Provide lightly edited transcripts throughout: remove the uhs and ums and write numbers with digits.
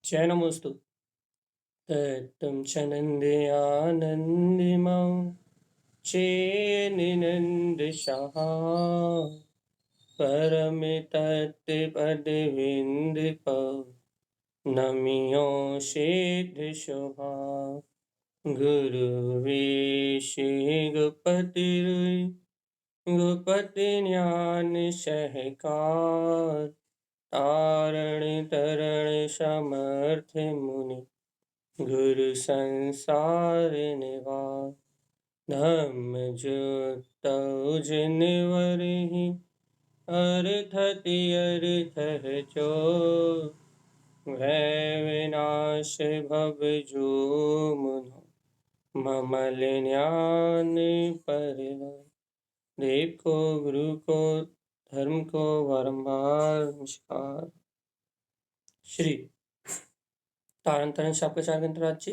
जय नमोस्तु। तत्तं च नन्द्यानन्दिमां चेन्निनन्दशः परमितत्पदविन्दप नमियोषेद्धशोभा गुरुवेशे गुपतिज्ञान सहकार तारण तरण समर्थ मुनि गुरु संसार निवार धम्म जुत जिनवरहि अर्थति अर्थ जो भय विनाश भव जो मुनो ममल ज्ञान परिवर देव को गुरु को धर्म को बारंबार नमस्कार। श्री तारण तरण सबके चार गंतराज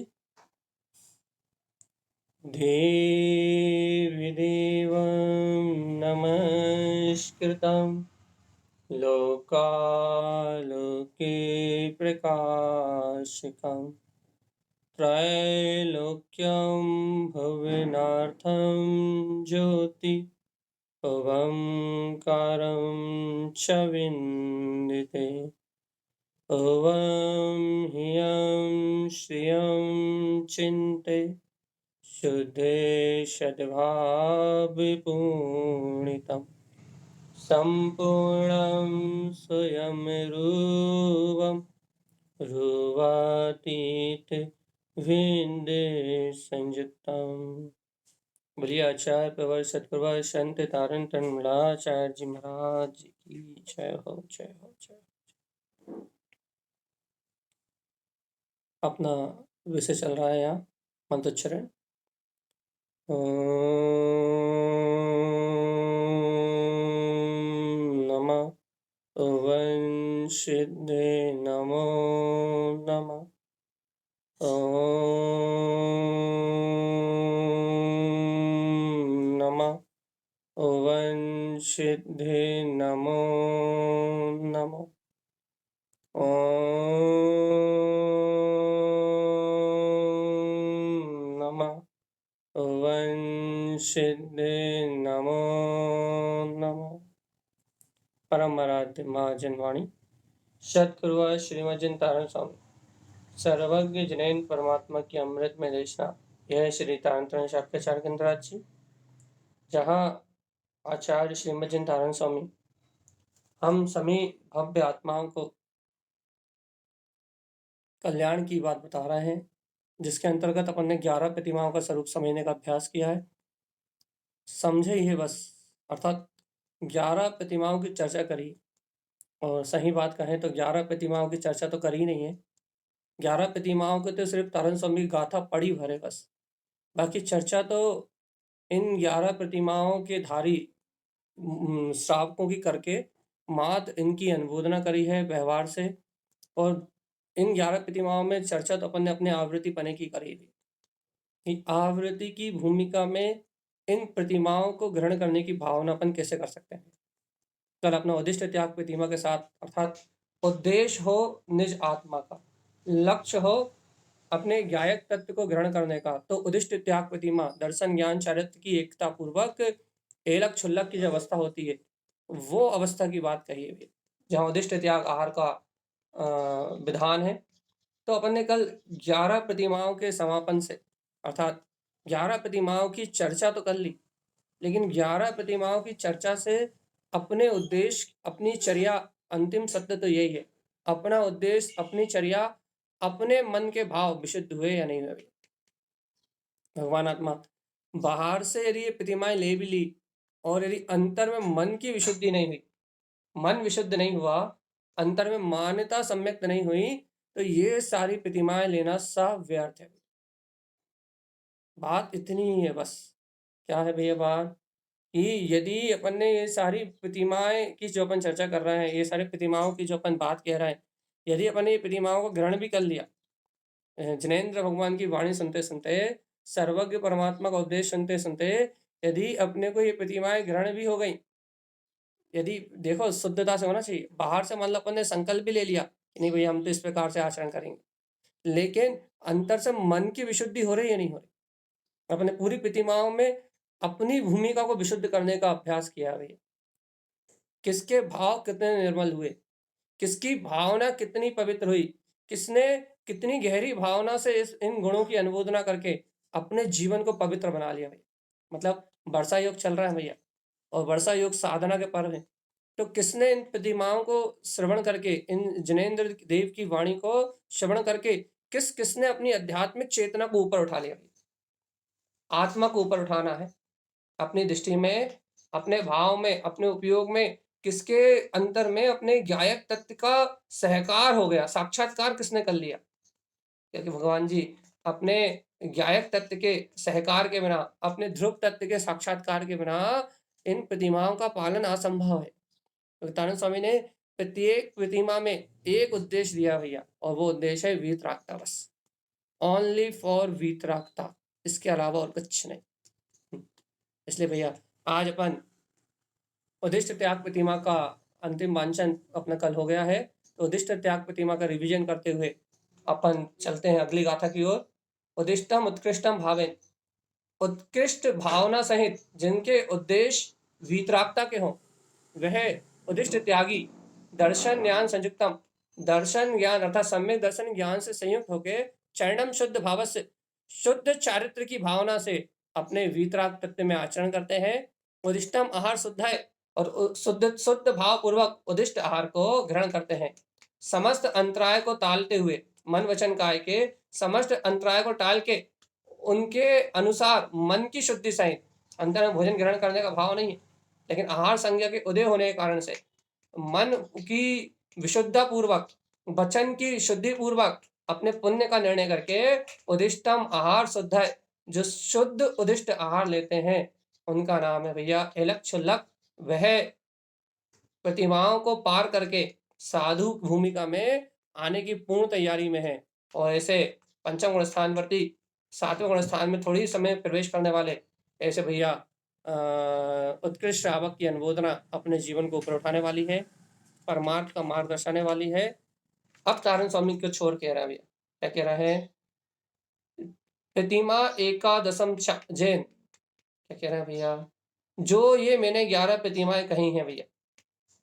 देवी देवं नमस्कृतं लोकालोके प्रकाशकं त्रैलोक्यं भुवनार्थं ज्योति ओंकारं च विन्दिते ओं ह्रियं श्रियं चिन्ते शुद्धे सद्भावपूर्णितं सम्पूर्णं स्वयं रूपं रूपातीत विंदे संयुक्तम्। बोलिए आचार्य प्रवर सतप्रवर संत तारण तन्मलाचार्य जी महाराज की जय हो जय हो जय हो। अपना विषय चल रहा है यहाँ मंत्रोच्चारण। नमः ओं सिद्धे नमो नमः नमः ओं सिद्धे नमो नमः नमः ओं सिद्धे नमो नमः। परम आराध्य महाजनवाणी सतगुरु श्रीमज्जन तारण स्वामी सर्वज्ञ जनैन परमात्मा की अमृत में देशना। यह श्री तारण तरण शाक्य चार गंतराज जी, जहाँ आचार्य श्रीमज्जन तारण स्वामी हम सभी भव्य आत्माओं को कल्याण की बात बता रहे हैं, जिसके अंतर्गत अपन ने 11 प्रतिमाओं का स्वरूप समझने का अभ्यास किया है। समझे ही है बस, अर्थात 11 प्रतिमाओं की चर्चा करी। और सही बात कहें तो 11 प्रतिमाओं की चर्चा तो करी नहीं है। 11 प्रतिमाओं को तो सिर्फ तारण स्वामी की गाथा पढ़ी भरे बस, बाकी चर्चा तो इन 11 प्रतिमाओं के धारी श्रावकों की करके मात इनकी अनुमोदना करी है व्यवहार से। और इन 11 प्रतिमाओं में चर्चा तो अपन ने अपने आवृत्ति पने की करी थी कि आवृत्ति की भूमिका में इन प्रतिमाओं को ग्रहण करने की भावना अपन कैसे कर सकते हैं। कल अपना उद्दिष्ट त्याग प्रतिमा के साथ, अर्थात उद्देश्य हो निज आत्मा का, लक्ष्य हो अपने ज्ञायक तत्व को ग्रहण करने का, तो उद्दिष्ट त्याग प्रतिमा दर्शन ज्ञान चारित्र की एकता पूर्वक एलक छुल्लक की जो अवस्था होती है वो अवस्था की बात कही है, जहाँ उद्दिष्ट त्याग आहार का विधान है। तो अपन ने कल 11 प्रतिमाओं के समापन से, अर्थात 11 प्रतिमाओं की चर्चा तो कर ली, लेकिन 11 प्रतिमाओं की चर्चा से अपने उद्देश्य अपनी चर्या, अंतिम सत्य तो यही है, अपना उद्देश्य अपनी चर्या अपने मन के भाव विशुद्ध हुए या नहीं हुए। भगवान आत्मा बाहर से यदि ये प्रतिमाएं ले भी ली और यदि अंतर में मन की विशुद्धि नहीं हुई, मन विशुद्ध नहीं हुआ, अंतर में मान्यता सम्यक नहीं हुई, तो ये सारी प्रतिमाएं लेना सब व्यर्थ है। बात इतनी ही है बस। क्या है भैया बात कि यदि अपन ने ये सारी प्रतिमाएं की जो अपन चर्चा कर रहे हैं, ये सारी प्रतिमाओं की जो अपन बात कह रहे हैं, यदि अपन ने ये प्रतिमाओं को ग्रहण भी कर लिया, जैनेन्द्र भगवान की वाणी सुनते सुनते, सर्वज्ञ परमात्मा का उपदेश सुनते सुनते, यदि अपने को ये प्रतिमाएं ग्रहण भी हो गई, यदि देखो शुद्धता से होना चाहिए, बाहर से मतलब अपन ने संकल्प भी ले लिया कि नहीं भैया हम तो इस प्रकार से आचरण करेंगे, लेकिन अंतर से मन की विशुद्धि हो रही है नहीं हो रही। अपने पूरी प्रतिमाओं में अपनी भूमिका को विशुद्ध करने का अभ्यास किया है भैया। किसके भाव कितने निर्मल हुए, किसकी भावना कितनी पवित्र हुई, किसने कितनी गहरी भावना से इन गुणों की अनुमोदना करके अपने जीवन को पवित्र बना लिया भैया। मतलब वर्षा योग चल रहा है भैया, और वर्षा योग साधना के पर्व है। तो किसने इन प्रतिमाओं को श्रवण करके, इन जिनेंद्र देव की वाणी को श्रवण करके किसने अपनी आध्यात्मिक चेतना को ऊपर उठा लिया। आत्मा को ऊपर उठाना है अपनी दृष्टि में, अपने भाव में, अपने उपयोग में, किसके अंतर में अपने ज्ञायक तत्व का सहकार हो गया, साक्षात्कार किसने कर लिया। क्योंकि भगवान जी अपने ज्ञायक तत्व के सहकार के बिना, अपने ध्रुव तत्व के साक्षात्कार के बिना इन प्रतिमाओं का पालन असंभव है। विवेकानंद स्वामी ने प्रत्येक प्रतिमा में एक उद्देश्य दिया भैया, और वो उद्देश्य है वीतरागता, बस ओनली फॉर वीतरागता, इसके अलावा और कुछ नहीं। इसलिए भैया आज अपन उद्दिष्ट त्याग प्रतिमा का अंतिम वांचन अपना कल हो गया है, तो उद्दिष्ट त्याग प्रतिमा का रिवीजन करते हुए अपन चलते हैं अगली गाथा की ओर। उद्दिष्टम उत्कृष्टम भावेन, उत्कृष्ट भावना सहित जिनके उद्देश्य वीतरागता के हों, वह उद्दिष्ट त्यागी दर्शन ज्ञान संयुक्तम, दर्शन ज्ञान अर्थात सम्यक दर्शन ज्ञान से संयुक्त होकर चरणम शुद्ध भाव से, शुद्ध चारित्र की भावना से अपने वीतराग तत्व में आचरण करते हैं। उदिष्टम आहार शुद्ध है, और शुद्ध भाव पूर्वक उदिष्ट आहार को ग्रहण करते हैं। समस्त अंतराय को टालते हुए, मन वचन काय के समस्त अंतराय को टाल के उनके अनुसार मन की शुद्धि सहित, अंतर में भोजन ग्रहण करने का भाव नहीं है, लेकिन आहार संज्ञा के उदय होने के कारण से मन की विशुद्धता पूर्वक, वचन की शुद्धि पूर्वक अपने पुण्य का निर्णय करके उदिष्टम आहार शुद्ध है, जो शुद्ध उदिष्ट आहार लेते हैं उनका नाम है भैया इलक्षुलक। वह प्रतिमाओं को पार करके साधु भूमिका में आने की पूर्ण तैयारी में है। और ऐसे पंचम गुण स्थानवर्ती 7वें गुण स्थान में थोड़ी समय प्रवेश करने वाले ऐसे भैया उत्कृष्ट श्रावक की अनुमोदना अपने जीवन को ऊपर उठाने वाली है, परमार्थ का मार्ग दर्शाने वाली है। अब तारण स्वामी को छोड़ कह रहा है भैया, क्या कह रहा है, प्रतिमा एकादशम जैन, क्या कह रहा है भैया, जो ये मैंने 11 प्रतिमाएं कही हैं भैया,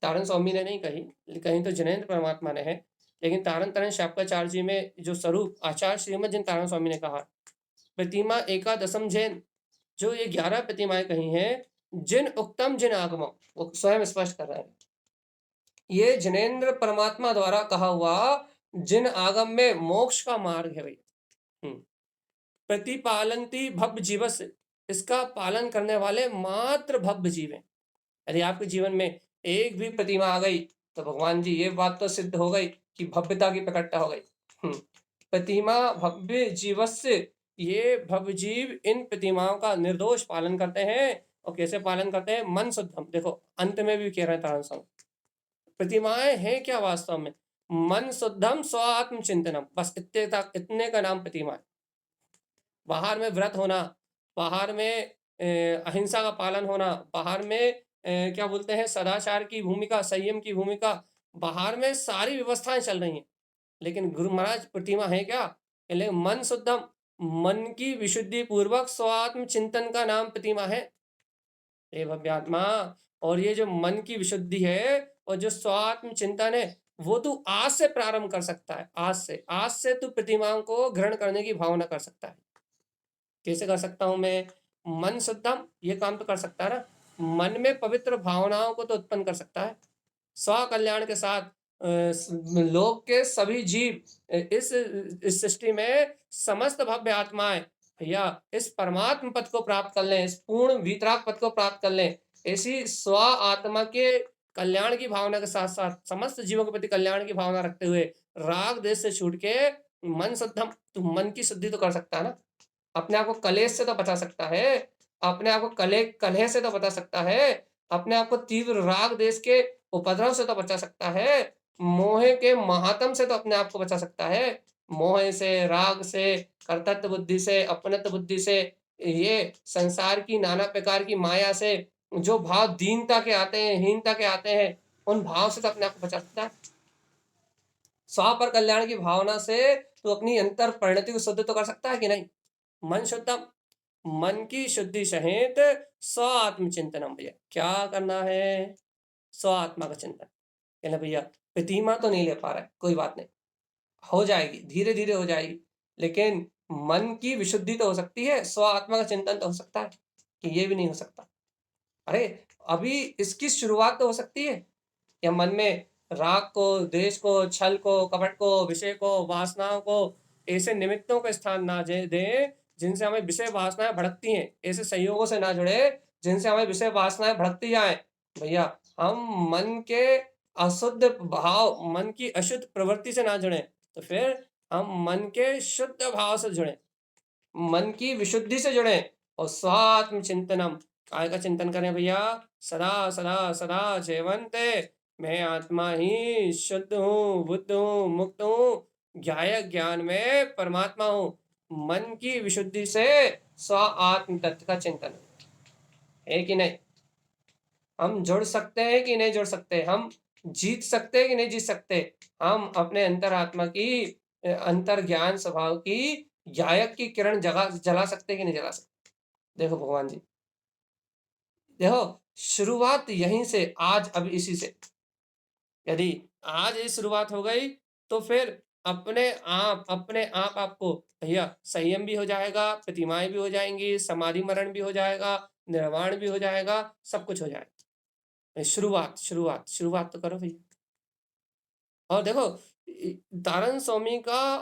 तारण स्वामी ने नहीं कही, कहीं तो जिनेंद्र परमात्मा ने है, लेकिन तारण तरण शापकाचार्य जी में जो स्वरूप आचार्य श्रीमद जिन तारण स्वामी ने कहा, प्रतिमा एकादशम जैन, जो ये 11 प्रतिमाएं कही हैं, जिन उक्तम जिन आगमों, वो स्वयं स्पष्ट कर रहा है, ये जिनेंद्र परमात्मा द्वारा कहा हुआ जिन आगम में मोक्ष का मार्ग है भैया। प्रतिपालंती भव्य जीवस, इसका पालन करने वाले मात्र भव्य जीव हैं। यदि आपके जीवन में एक भी प्रतिमा आ गई तो भगवान जी ये बात तो सिद्ध हो गई कि भव्यता की प्रकटता हो गई। प्रतिमा भव्य जीवस्य, ये भव्य जीव इन प्रतिमाओं का निर्दोष पालन करते हैं। और कैसे पालन करते हैं, मन शुद्धम, देखो अंत में भी कह रहे हैं तारण स्वामी, प्रतिमाएं हैं क्या वास्तव में, मन शुद्धम स्व आत्म चिंतनम, बस इतने का नाम प्रतिमा है। बाहर में व्रत होना, बाहर में अहिंसा का पालन होना, बाहर में क्या बोलते हैं सदाचार की भूमिका, संयम की भूमिका, बाहर में सारी व्यवस्थाएं चल रही हैं, लेकिन गुरु महाराज प्रतिमा है क्या, मन शुद्धम, मन की विशुद्धि पूर्वक स्वात्म चिंतन का नाम प्रतिमा है हे भव्यात्मा। और ये जो मन की विशुद्धि है और जो स्वात्म चिंतन है, वो तू आज से प्रारंभ कर सकता है, आज से तू प्रतिमाओं को ग्रहण करने की भावना कर सकता है। कैसे कर सकता हूं मैं, मन शुद्धम, ये काम तो कर सकता है ना, मन में पवित्र भावनाओं को तो उत्पन्न कर सकता है। स्व कल्याण के साथ लोक के सभी जीव इस सृष्टि में समस्त भव्य आत्माएं भैया इस परमात्म पद को प्राप्त कर लें, इस पूर्ण वीतराग पद को प्राप्त कर लें। ऐसी स्व आत्मा के कल्याण की भावना के साथ साथ समस्त जीवों के प्रति कल्याण की भावना रखते हुए राग देश से छूट के मन शुद्धम, तू मन की शुद्धि तो कर सकता है ना, अपने आप को कलेश से तो बचा सकता है, अपने आप को कलह से तो बचा सकता है, अपने आप को तीव्र राग देश के उपद्रव से तो बचा सकता है, मोह के महात्म से तो अपने आप को बचा सकता है। मोह से, राग से, कर्तव्य बुद्धि से, अपनत्व बुद्धि से, ये संसार की नाना प्रकार की माया से जो भाव दीनता के आते हैं, हीनता के आते हैं, उन भाव से तो अपने आप को बचा सकता है। स्वापर कल्याण की भावना से तू अपनी अंतर परिणति को शुद्ध तो कर सकता है कि नहीं। मन शुद्धम, मन की शुद्धि सहित स्व आत्मचिंतनम। भैया क्या करना है, स्व आत्मा का चिंतन। कहना भैया प्रतिमा तो नहीं ले पा रहा है, कोई बात नहीं, हो जाएगी, धीरे धीरे हो जाएगी, लेकिन मन की विशुद्धि तो हो सकती है, स्व आत्मा का चिंतन तो हो सकता है, कि ये भी नहीं हो सकता। अरे अभी इसकी शुरुआत तो हो सकती है। या मन में राग को, द्वेष को, छल को, कपट को, विषय को, वासनाओं को, ऐसे निमित्तों को स्थान ना दें जिनसे हमें विषय वासनाएं भड़कती हैं, ऐसे संयोगों से ना जुड़े जिनसे हमें विषय वासनाएं भड़कती जाएं। भैया हम मन के अशुद्ध भाव, मन की अशुद्ध प्रवृत्ति से ना जुड़े, तो फिर हम मन के शुद्ध भाव से जुड़े, मन की विशुद्धि से जुड़े और स्वात्म चिंतनम, काय का चिंतन करें भैया, सदा सदा सदा जयवंते, मैं आत्मा ही शुद्ध हूँ, बुद्ध हूँ, मुक्त हूँ, ज्ञायक ज्ञान में परमात्मा हूँ। मन की विशुद्धि से स्व आत्म तत्व का चिंतन है कि नहीं। हम जुड़ सकते हैं कि नहीं जुड़ सकते, हम जीत सकते हैं कि नहीं जीत सकते, हम अपने अंतरात्मा की अंतर ज्ञान स्वभाव की गायक की किरण जला सकते कि नहीं जला सकते। देखो भगवान जी, देखो शुरुआत यहीं से, आज अब इसी से, यदि आज ये शुरुआत हो गई तो फिर अपने आप आपको भैया संयम भी हो जाएगा, प्रतिमाएं भी हो जाएंगी, समाधि मरण भी हो जाएगा, निर्वाण भी हो जाएगा, सब कुछ हो जाएगा। शुरुआत शुरुआत शुरुआत तो करो भैया। और देखो तारण स्वामी का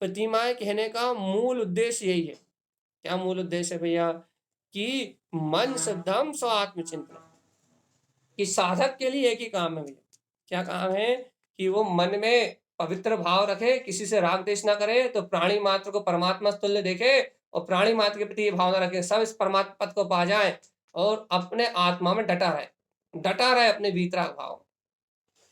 प्रतिमाएं कहने का मूल उद्देश्य यही है। क्या मूल उद्देश्य है भैया, कि मन शुद्धम स्व आत्मचिंतन, कि साधक के लिए एक ही काम है भैया। क्या काम है, कि वो मन में पवित्र भाव रखे, किसी से राग द्वेष ना करे, तो प्राणी मात्र को परमात्मा तुल्य देखे और प्राणी मात्र के प्रति ये भावना रखे, सब इस परमात्मा पद को पा जाए और अपने आत्मा में डटा रहे अपने वीतराग भाव,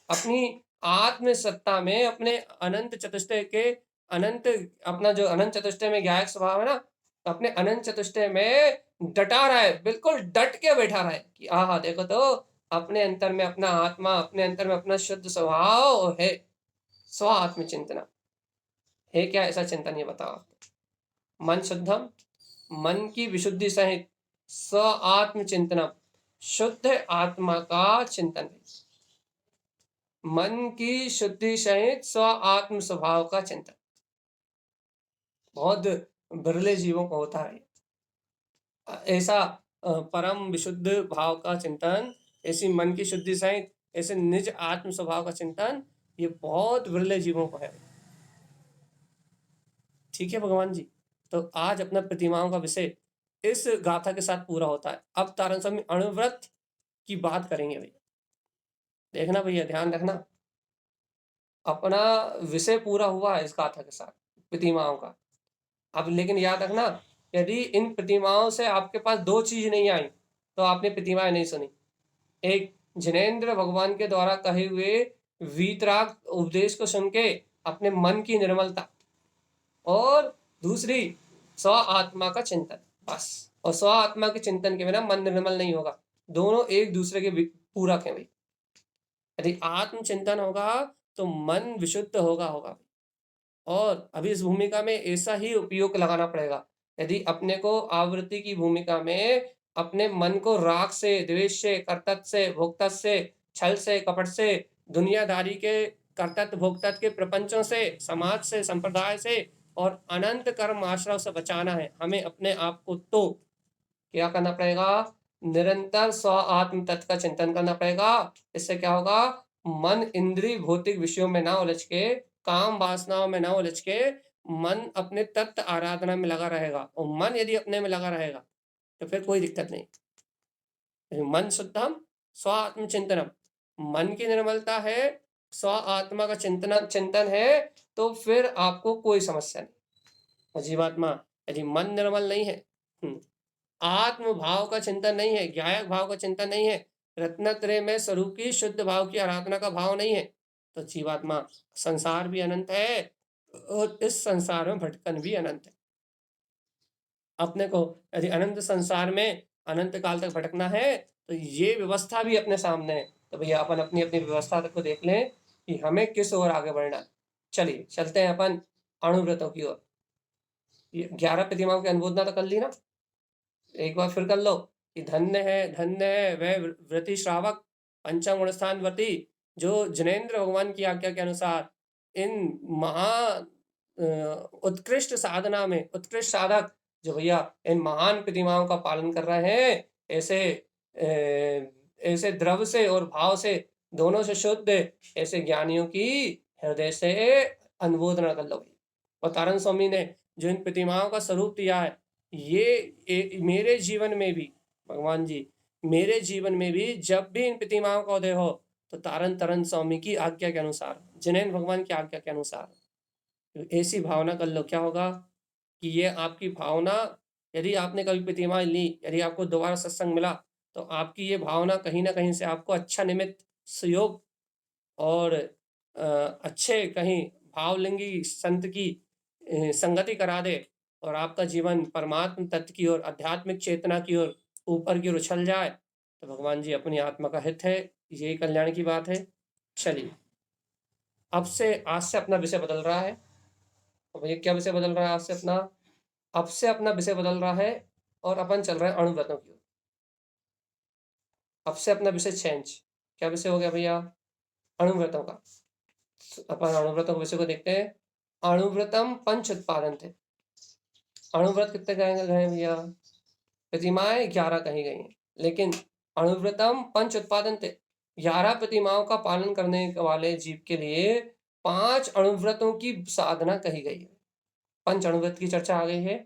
अपनी आत्म सत्ता में, अपने अनंत चतुष्टय के अनंत, अपना जो अनंत चतुष्टय में ज्ञायक स्वभाव है ना, अपने अनंत चतुष्टय में डटा रहा है, बिल्कुल डट के बैठा रहा है कि आहा देखो तो अपने अंतर में अपना आत्मा, अपने अंतर में अपना शुद्ध स्वभाव है। स्व आत्म चिंतना है क्या ऐसा चिंतन, ये बताओ। मन शुद्धम, मन की विशुद्धि सहित स्व आत्म चिंतनम, शुद्ध आत्मा का चिंतन है। मन की शुद्धि सहित स्व आत्म स्वभाव का चिंतन बहुत बिरले जीवों को होता है। ऐसा परम विशुद्ध भाव का चिंतन, ऐसी मन की शुद्धि सहित ऐसे निज आत्म स्वभाव का चिंतन, ये बहुत विरले जीवों को है। ठीक है भगवान जी, तो आज अपना प्रतिमाओं का विषय इस गाथा के साथ पूरा होता है। अब तारण स्वामी अणुव्रत की बात करेंगे भैया। देखना भैया, ध्यान रखना, अपना विषय पूरा हुआ है इस गाथा के साथ प्रतिमाओं का। अब लेकिन याद रखना, यदि इन प्रतिमाओं से आपके पास दो चीज नहीं आई तो आपने प्रतिमाएं नहीं सुनी। एक, जिनेन्द्र भगवान के द्वारा कहे हुए वीतराग उपदेश को सुन के अपने मन की निर्मलता, और दूसरी स्व आत्मा का चिंतन, बस। और स्व आत्मा के चिंतन के बिना मन निर्मल नहीं होगा, दोनों एक दूसरे के पूरक हैं भाई। यदि आत्म चिंतन होगा तो मन विशुद्ध होगा। और अभी इस भूमिका में ऐसा ही उपयोग लगाना पड़ेगा। यदि अपने को आवृत्ति की भूमिका में अपने मन को राग से, द्वेष से, कर्तव्य से, भोक्तत्व से, छल से, कपट से, दुनियादारी के कर्तव्य भोक्तत्व के प्रपंचों से, समाज से, संप्रदाय से और अनंत कर्म आश्रय से बचाना है हमें अपने आप को, तो क्या करना पड़ेगा, निरंतर स्व आत्म तत्व का चिंतन करना पड़ेगा। इससे क्या होगा, मन इंद्रिय भौतिक विषयों में ना उलझ के, काम वासनाओं में ना उलझ के, मन अपने तत्व आराधना में लगा रहेगा। और मन यदि अपने में लगा रहेगा तो फिर कोई दिक्कत नहीं। मन शुद्धम स्व आत्म चिंतनम, मन की निर्मलता है, स्व आत्मा का चिंतन है, तो फिर आपको कोई समस्या नहीं। जीवात्मा यदि मन निर्मल नहीं है, आत्म भाव का चिंतन नहीं है, ज्ञायक भाव का चिंतन नहीं है, रत्नत्रय में स्वरूप की शुद्ध भाव की आराधना का भाव नहीं है, तो जीवात्मा संसार भी अनंत है और इस संसार में भटकन भी अनंत है। अपने को यदि अनंत संसार में अनंत काल तक भटकना है तो ये व्यवस्था भी अपने सामने है। तो भैया अपन अपनी अपनी व्यवस्था को देख लें कि हमें किस ओर आगे बढ़ना है। चलिए चलते हैं अपन अणुव्रतों की ओर। 11 प्रतिमाओं की अनुमोदना तो कर ली ना, एक बार फिर कर लो कि धन्य है वह व्रति श्रावक पंचम गुण स्थान व्रति जो जनेन्द्र भगवान की आज्ञा के अनुसार इन उत्कृष्ट साधना में उत्कृष्ट साधक जो भैया इन महान प्रतिमाओं का पालन कर रहे हैं, ऐसे द्रव से और भाव से दोनों से शुद्ध ऐसे ज्ञानियों की हृदय से अनुमोदना कर लो। और तारण स्वामी ने जो इन प्रतिमाओं का स्वरूप दिया है, ये मेरे जीवन में भी भगवान जी, मेरे जीवन में भी जब भी इन प्रतिमाओं का उदय हो तो तारण स्वामी की आज्ञा के अनुसार, जिनेन्द्र भगवान की आज्ञा के अनुसार ऐसी भावना कर लो। क्या होगा कि ये आपकी भावना, यदि आपने कभी प्रतिमा ली, यदि आपको दोबारा सत्संग मिला, तो आपकी ये भावना कहीं ना कहीं से आपको अच्छा निमित्त सहयोग और अच्छे कहीं भावलिंगी संत की संगति करा दे और आपका जीवन परमात्म तत्व की ओर, आध्यात्मिक चेतना की ओर, ऊपर की ओर उछल जाए, तो भगवान जी अपनी आत्मा का हित है, यही कल्याण की बात है। चलिए अब से आज से अपना विषय बदल रहा है। भैया क्या विषय बदल रहा है आज से अपना? अब से अपना विषय बदल रहा है और अपन चल रहे हैं अणुव्रतों की ओर। अब से अपना विषय चेंज, क्या विषय हो गया भैया? अणुव्रतों का। अपन अणुव्रतों के विषय को देखते हैं। अणुव्रतम पंच उत्पादन थे। अणुव्रत कितने गए भैया? प्रतिमाएं 11 कही गई हैं, लेकिन अणुव्रतम पंच उत्पादन थे। 11 प्रतिमाओं का पालन करने वाले जीव के लिए 5 अणुव्रतों की साधना कही गई है। पंच अणुव्रत की चर्चा आ गई है।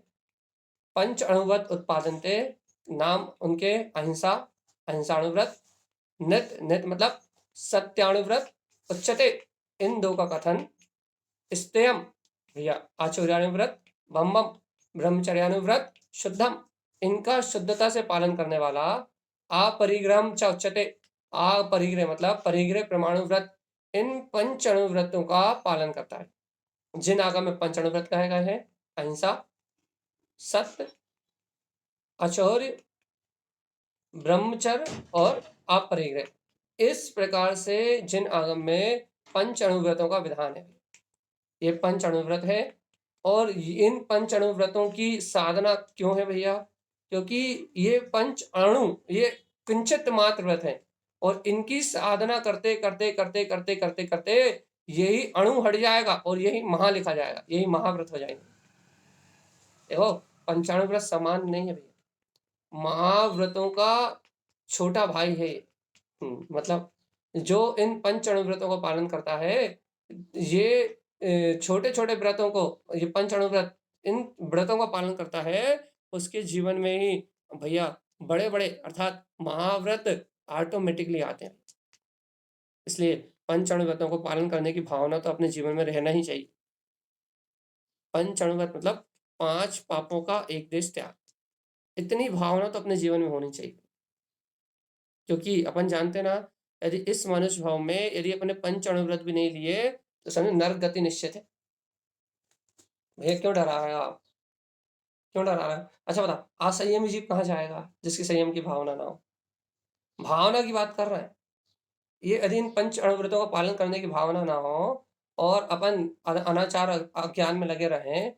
पंच अणुव्रत उत्पादन थे, नाम उनके अहिंसा, अहिंसाणुव्रत, नित मतलब सत्याणुव्रत, उच्चते इन दो का कथन, स्तेयम भैया आचौर्यानुव्रत, बम्बम ब्रह्मचर्यानुव्रत, शुद्धम इनका शुद्धता से पालन करने वाला, अपरिग्रह च उच्चते, अपरिग्रह मतलब परिग्रह प्रमाणुव्रत, इन पंच अणुव्रतों का पालन करता है। जिन आगम में पंच अणुव्रत कहे गए हैं, अहिंसा, सत्य, आचौर्य, ब्रह्मचर्य और अपरिग्रह, इस प्रकार से जिन आगम में पंच अणुव्रतों का विधान है, ये पंच अणुव्रत है। और इन पंच अणुव्रतों की साधना क्यों है भैया? क्योंकि ये पंच अणु ये किंचित मात्र व्रत है और इनकी साधना करते करते करते करते करते करते यही अणु हट जाएगा और यही महा लिखा जाएगा, यही महाव्रत हो जाएंगे। देखो पंचाणुव्रत समान नहीं है भैया, महाव्रतों का छोटा भाई है। मतलब जो इन पंच अणुव्रतों का पालन करता है, ये छोटे छोटे व्रतों को, ये पंच अणुव्रत इन व्रतों का पालन करता है, उसके जीवन में ही भैया बड़े बड़े अर्थात महाव्रत ऑटोमेटिकली आते हैं। इसलिए पंच अणुव्रतों को पालन करने की भावना तो अपने जीवन में रहना ही चाहिए। पंच अणुव्रत मतलब 5 पापों का एक देश त्याग, इतनी भावना तो अपने जीवन में होनी चाहिए। क्योंकि अपन जानते ना, यदि इस मनुष्य भाव में यदि अपने पंच अणुव्रत भी नहीं लिए तो समझो नरक गति निश्चित है। भैया क्यों डरा रहे हो आप? क्यों डरा रहे हो? अच्छा बता, असंयमी जीव कहाँ जाएगा जिसकी संयम की भावना ना हो? भावना की बात कर रहे हैं। ये यदि इन पंच अणुव्रतों का पालन करने की भावना ना हो और अपन अनाचार अज्ञान में लगे रहें,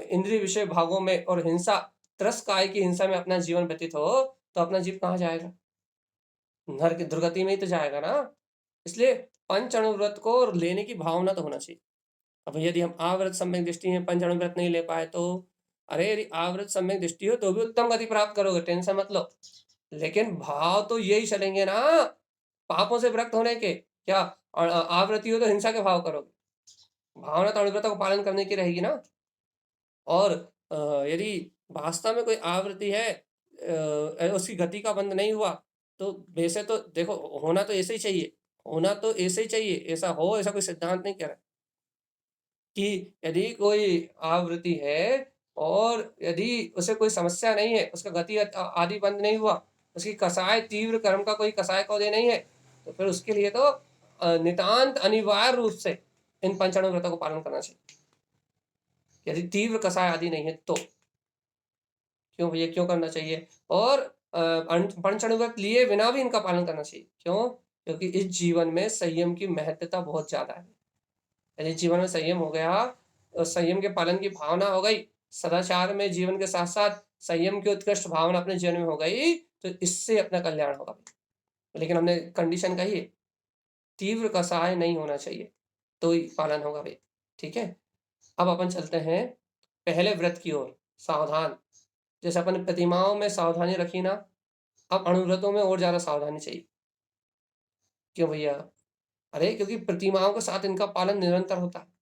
इंद्रिय विषय भागों में और हिंसा, त्रस्काय की हिंसा में अपना जीवन व्यतीत हो, तो अपना जीव कहाँ जाएगा? नरक की दुर्गति में ही तो जाएगा ना। इसलिए पंच अणुव्रत को लेने की भावना तो होना चाहिए। अब यदि हम आवृत सम्यक दृष्टि में पंच अणुव्रत नहीं ले पाए तो, अरे यदि आवृत सम्यक दृष्टि हो तो भी उत्तम गति प्राप्त करोगे, टेंशन मत लो। लेकिन भाव तो यही चलेंगे ना, पापों से विरक्त होने के। क्या आवृत्ति हो तो हिंसा के भाव करोगे, भावना तो अणुव्रत को पालन करने की रहेगी ना। और यदि वास्तव में कोई आवृत्ति है, उसकी गति का बंध नहीं हुआ, तो वैसे तो देखो होना तो ऐसे ही चाहिए, होना तो ऐसे ही चाहिए, ऐसा हो ऐसा कोई सिद्धांत नहीं कह रहा कि यदि कोई आवृत्ति है और यदि उसे कोई समस्या नहीं है, उसका गति आदि बंद नहीं हुआ, उसकी कसाय तीव्र कर्म का कोई कसाय कौदे नहीं है, तो फिर उसके लिए तो नितांत अनिवार्य रूप से इन पंचाणु व्रतों को पालन करना चाहिए। यदि तीव्र कसाय आदि नहीं है तो क्यों भैया, क्यों करना चाहिए? और पंचाणु व्रत लिए बिना भी इनका पालन करना चाहिए। क्यों? क्योंकि इस जीवन में संयम की महत्वता बहुत ज्यादा है। यदि जीवन में संयम हो गया तो संयम के पालन की भावना हो गई, सदाचार में जीवन के साथ साथ संयम की उत्कृष्ट भावना अपने जीवन में हो गई, तो इससे अपना कल्याण होगा। लेकिन हमने कंडीशन कही है, तीव्र कसाय नहीं होना चाहिए, तो ही पालन होगा भाई। ठीक है, अब अपन चलते हैं पहले व्रत की ओर। सावधान, जैसे अपन प्रतिमाओं में सावधानी रखी ना, अब अणुव्रतों में और ज्यादा सावधानी चाहिए। क्यों भैया? अरे क्योंकि प्रतिमाओं के साथ इनका पालन निरंतर होता है।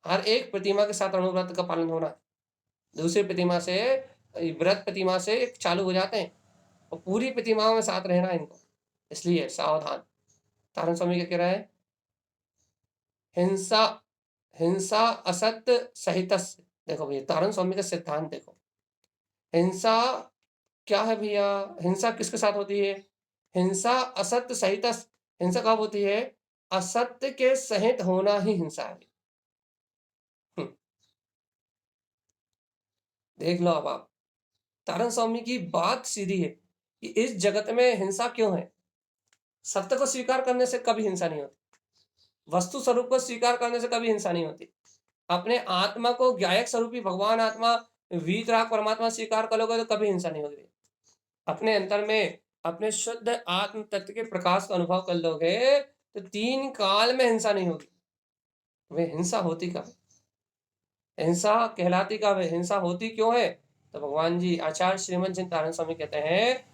हर एक प्रतिमा के साथ अणुव्रत का पालन होना, दूसरी प्रतिमा से, व्रत प्रतिमा से चालू हो जाते हैं और पूरी प्रतिमाओं में साथ रहना इनको, इसलिए सावधान। तारण स्वामी क्या कह रहा है? हिंसा हिंसा असत्य सहित। देखो भैया, तारण स्वामी का सिद्धांत देखो। हिंसा क्या है भैया? हिंसा किसके साथ होती है? हिंसा असत्य सहित। हिंसा कब होती है? असत्य के सहित होना ही हिंसा है। देख लो अब आप, तारण स्वामी की बात सीधी है कि इस जगत में हिंसा क्यों है? सत्य को स्वीकार करने से कभी हिंसा नहीं होती, वस्तु स्वरूप को स्वीकार करने से कभी हिंसा नहीं होती। अपने आत्मा को ज्ञायक स्वरूपी भगवान आत्मा वीतराग परमात्मा स्वीकार करोगे तो कभी हिंसा नहीं होगी। अपने अंतर में अपने शुद्ध आत्म तत्व के प्रकाश का अनुभव कर लोगे तो 3 काल में हिंसा नहीं होगी। वे हिंसा होती कब? हिंसा कहलाती कब है? हिंसा होती क्यों है? तो भगवान जी आचार्य श्रीमंत जिन तारण स्वामी कहते हैं,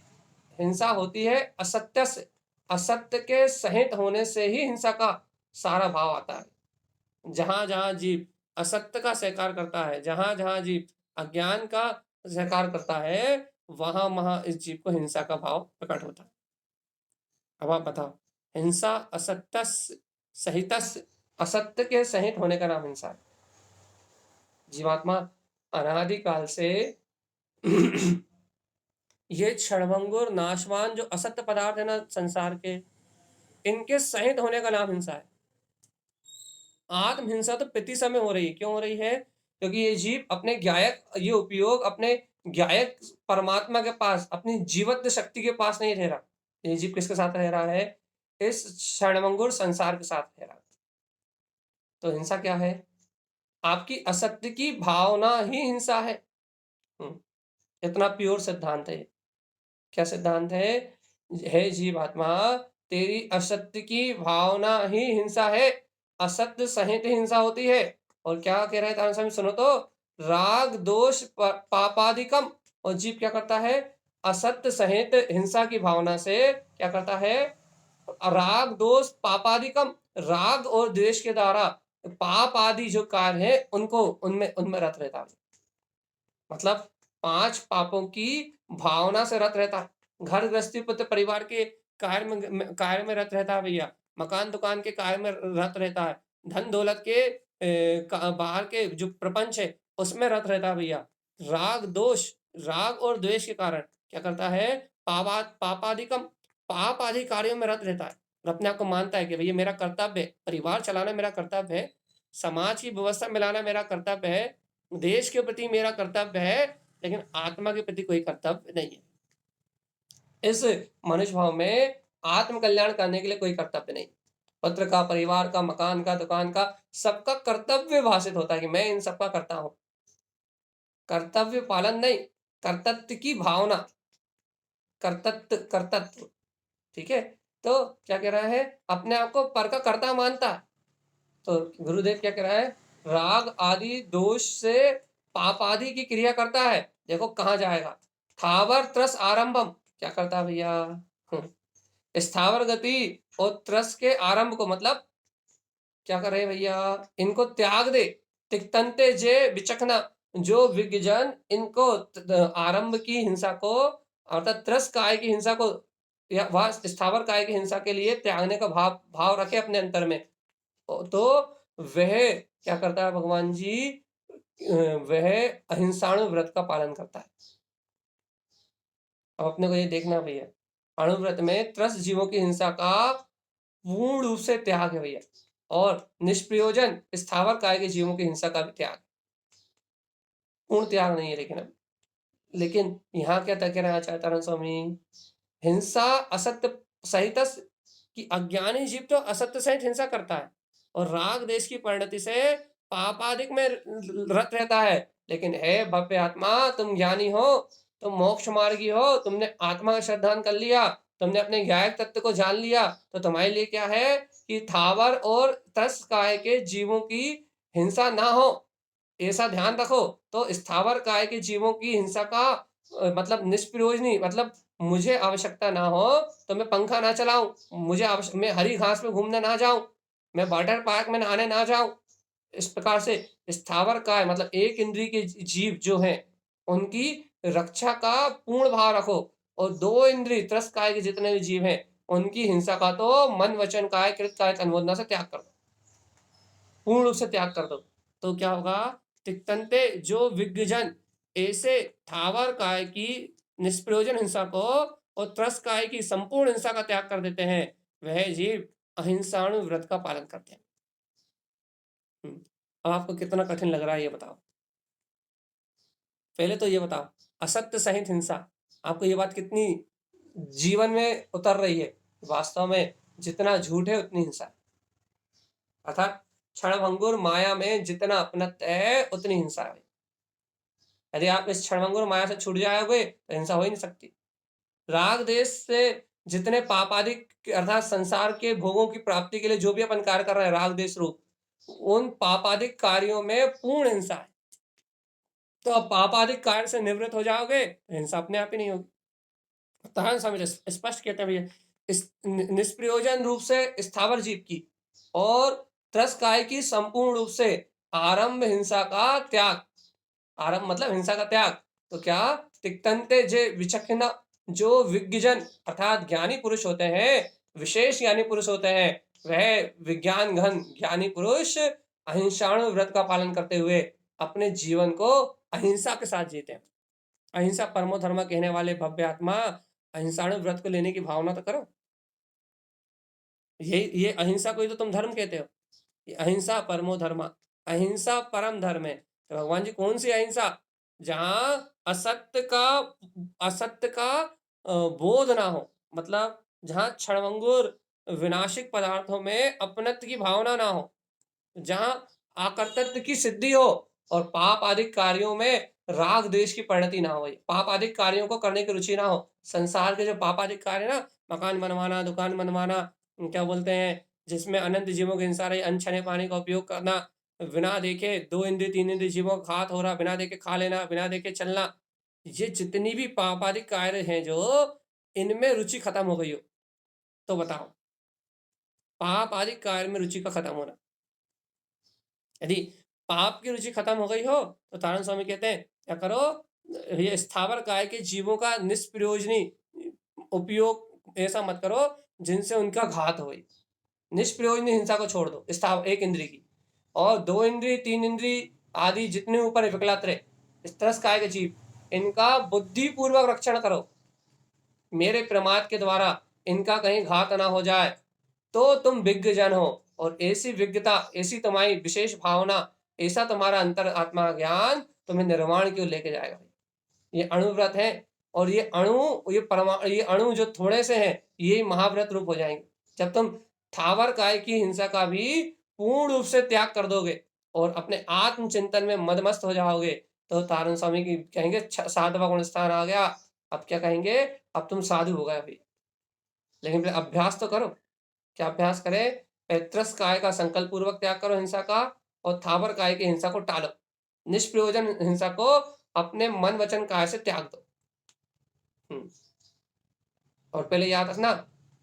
हिंसा होती है असत्य से, असत्य के सहित होने से ही हिंसा का सारा भाव आता है। जहां जहां जीव असत्य का स्वीकार करता है, जहां जहां जीव अज्ञान का स्वीकार करता है, वहां वहां इस जीव को हिंसा का भाव प्रकट होता है। अब आप बताओ, हिंसा असत्य सहित, असत्य के सहित होने का नाम हिंसा है। जीवात्मा अनादिकाल से ये क्षणभंगुर नाशवान जो असत्य पदार्थ है ना संसार के, इनके सहित होने का नाम हिंसा है। आत्म हिंसा तो प्रति समय हो रही है। क्यों हो रही है? क्योंकि ये जीव अपने ज्ञायक, ये उपयोग अपने ज्ञायक परमात्मा के पास, अपनी जीवत्व शक्ति के पास नहीं रह रहा। ये जीव किसके साथ रह रहा है? इस क्षणभंगुर संसार के साथ रह रहा है। तो हिंसा क्या है? आपकी असत्य की भावना ही हिंसा है। इतना प्योर सिद्धांत है। क्या सिद्धांत है? हे जीवात्मा, तेरी असत्य की भावना ही हिंसा है, असत्य सहित हिंसा होती है। और क्या कह रहे हैं तारण स्वामी, सुनो तो, राग दोष पापादिकम। और जीव क्या करता है? असत्य सहित हिंसा की भावना से क्या करता है? राग दोष पापादिकम, राग और द्वेष के द्वारा पाप आदि जो कार्य है उनको उनमें उनमें रत रहता है। मतलब 5 पापों की भावना से रत रहता है। घर गृहस्थी पुत्र परिवार के कार्य में रत रहता है भैया, मकान दुकान के कार्य में रत रहता है, धन दौलत के बाहर के जो प्रपंच है उसमें रत रहता है भैया। राग दोष, राग और द्वेष के कारण क्या करता है? पापादिकम, पाप आदि कार्यों में रत रहता है। और अपने आप को मानता है कि भैया मेरा कर्तव्य है, परिवार चलाना मेरा कर्तव्य है, समाज की व्यवस्था मिलाना मेरा कर्तव्य है, देश के प्रति मेरा कर्तव्य है, लेकिन आत्मा के प्रति कोई कर्तव्य नहीं है। इस मनुष्य भाव में आत्म कल्याण करने के लिए कोई कर्तव्य नहीं। पुत्र का, परिवार का, मकान का, दुकान का, सबका कर्तव्य भाषित होता है कि मैं इन सबका करता हूं। कर्तव्य पालन नहीं, कर्तव्य की भावना, कर्तत्व। ठीक है, तो क्या कह रहा है? अपने आप को पर का कर्ता मानता है। तो गुरुदेव क्या कह रहा है? राग आदि दोष से पाप आदि की क्रिया करता है। देखो कहां जाएगा? स्थावर त्रस आरंभम, क्या करता है भैया? स्थावर गति और त्रस के आरंभ को, मतलब क्या कर रहे हैं भैया? इनको त्याग दे। तिक्तंते जे विचखना, जो विज्ञजन इनको आरंभ की हिंसा को अर्थात त्रस काय की हिंसा को या वह स्थावर काय की हिंसा के लिए त्यागने का भाव रखे अपने अंतर में, तो वह क्या करता है भगवान जी? वह अहिंसाणु व्रत का पालन करता है। अब अपने को ये देखना भैया, अणुव्रत में त्रस्त जीवों की हिंसा का पूर्ण रूप से त्याग है भैया, और निष्प्रयोजन स्थावर काय के जीवों की हिंसा का भी त्याग। पूर्ण त्याग नहीं है लेकिन यहाँ क्या कह रहे हैं आचार्य तारण स्वामी? हिंसा असत्य सहित, कि अज्ञानी जीव तो असत्य सहित हिंसा करता है और राग देश की परिणति से पापादिक में रत रहता है। लेकिन हे भव्य आत्मा, तुम ज्ञानी हो, तुम मोक्ष मार्गी हो, तुमने आत्मा का श्रद्धान कर लिया, तुमने अपने ज्ञायक तत्व को जान लिया, तो तुम्हारे लिए क्या है कि थावर और त्रस्त काय के जीवों की हिंसा ना हो, ऐसा ध्यान रखो। तो स्थावर काय के जीवों की हिंसा का मतलब निष्प्रयोजनी, मतलब मुझे आवश्यकता ना हो तो मैं पंखा ना चलाऊं, मैं हरी घास में घूमने ना जाऊं, मैं वाटर पार्क में नहाने ना जाऊं। इस प्रकार से स्थावर काय मतलब एक इंद्रिय के जीव जो हैं उनकी रक्षा का पूर्ण भाव रखो, और दो इंद्रिय त्रस्त काय के जितने भी जीव हैं उनकी हिंसा का तो मन वचन काय कृत काय अनुमोदना से त्याग कर दो, पूर्ण रूप से त्याग कर दो। तो क्या होगा, तिक्तंते जो विज्ञजन ऐसे थावर काय की निष्प्रयोजन हिंसा को और त्रस्त काय की संपूर्ण हिंसा का त्याग कर देते हैं, वह जीव अहिंसाणु व्रत का पालन करते हैं। अब आपको कितना कठिन लग रहा है ये बताओ। पहले तो ये बताओ, असत्य सहित हिंसा, आपको ये बात कितनी जीवन में उतर रही है? वास्तव में जितना झूठ है उतनी हिंसा है, अर्थात क्षणभंगुर माया में जितना अपनत्व है उतनी हिंसा है। यदि आप इस क्षणभंगुर माया से छूट जाओगे तो हिंसा हो ही नहीं सकती। राग देश से जितने पापादिक अर्थात संसार के भोगों की प्राप्ति के लिए जो भी अपन कार्य कर रहे हैं राग देश रूप, उन पापादिक कार्यों में पूर्ण हिंसा है। तो अब पापादिक कार्य से निवृत्त हो जाओगे तो हिंसा अपने आप ही नहीं होगी। तहन स्वामी स्पष्ट कहते हैं भैया, इस निष्प्रयोजन रूप से स्थावर जीव की और त्रस्काय की संपूर्ण रूप से आरंभ हिंसा का त्याग, आरंभ मतलब हिंसा का त्याग। तो क्या तिक्तंते जे विचक्षण जो विज्ञजन अर्थात ज्ञानी पुरुष होते हैं, विशेष ज्ञानी पुरुष होते हैं, वह विज्ञान घन ज्ञानी पुरुष अहिंसाणु व्रत का पालन करते हुए अपने जीवन को अहिंसा के साथ जीते हैं। अहिंसा परमो धर्म कहने वाले भव्य आत्मा, अहिंसाणु व्रत को लेने की भावना तो करो। ये अहिंसा को ही तो तुम धर्म कहते हो। ये अहिंसा परमो धर्म, अहिंसा परम धर्म है। तो भगवान जी कौन सी अहिंसा? जहां असत्य का बोध ना हो, मतलब जहां क्षणभंगुर विनाशिक पदार्थों में अपनत्व की भावना ना हो, जहां आकर्तृत्व की सिद्धि हो और पाप आदि कार्यों में राग द्वेष की परिणति ना हो, पाप आदि कार्यों को करने की रुचि ना हो। संसार के जो पाप आदि कार्य ना, मकान बनवाना, दुकान बनवाना, क्या बोलते हैं, जिसमें अनंत जीवों की हिंसा रही, अनछने पानी का उपयोग करना, बिना देखे दो इंद्रिय तीन इंद्रिय जीवों का घात हो रहा, बिना देखे खा लेना, बिना देखे चलना, ये जितनी भी पापादिक कार्य हैं जो इनमें रुचि खत्म हो गई हो, तो बताओ, पाप आदि कार्य में रुचि का खत्म होना। यदि पाप की रुचि खत्म हो गई हो तो तारण स्वामी कहते हैं क्या करो, ये स्थावर काय के जीवों का निष्प्रयोजनी उपयोग ऐसा मत करो जिनसे उनका घात हो। निष्प्रयोजनी हिंसा को छोड़ दो, स्थावर एक इंद्री की, और दो इंद्री तीन इंद्री आदि जितने ऊपर विकलात्र त्रस काय के जीव, इनका बुद्धिपूर्वक रक्षण करो। मेरे प्रमाद के द्वारा इनका कहीं घात ना हो जाए, तो तुम विज्ञ जन हो, और ऐसी विज्ञता, ऐसी तुम्हारी विशेष भावना, ऐसा तुम्हारा अंतर आत्मा ज्ञान तुम्हें निर्वाण की ओर लेके जाएगा। ये अणुव्रत है, और ये अणु जो थोड़े से हैं ये महाव्रत रूप हो जाएंगे जब तुम थावर काय की हिंसा का भी पूर्ण रूप से त्याग कर दोगे और अपने आत्मचिंतन में मदमस्त हो जाओगे। तो तारण स्वामी की कहेंगे साधवा गुण स्थान आ गया। अब क्या कहेंगे, अब तुम साधु हो गए अभी, लेकिन फिर अभ्यास तो करो। क्या अभ्यास करें? पैतृस काय का संकल्प पूर्वक त्याग करो हिंसा का, और थावर काय की हिंसा को टालो। निष्प्रयोजन हिंसा को अपने मन वचन काय से त्याग दो। और पहले याद रखना,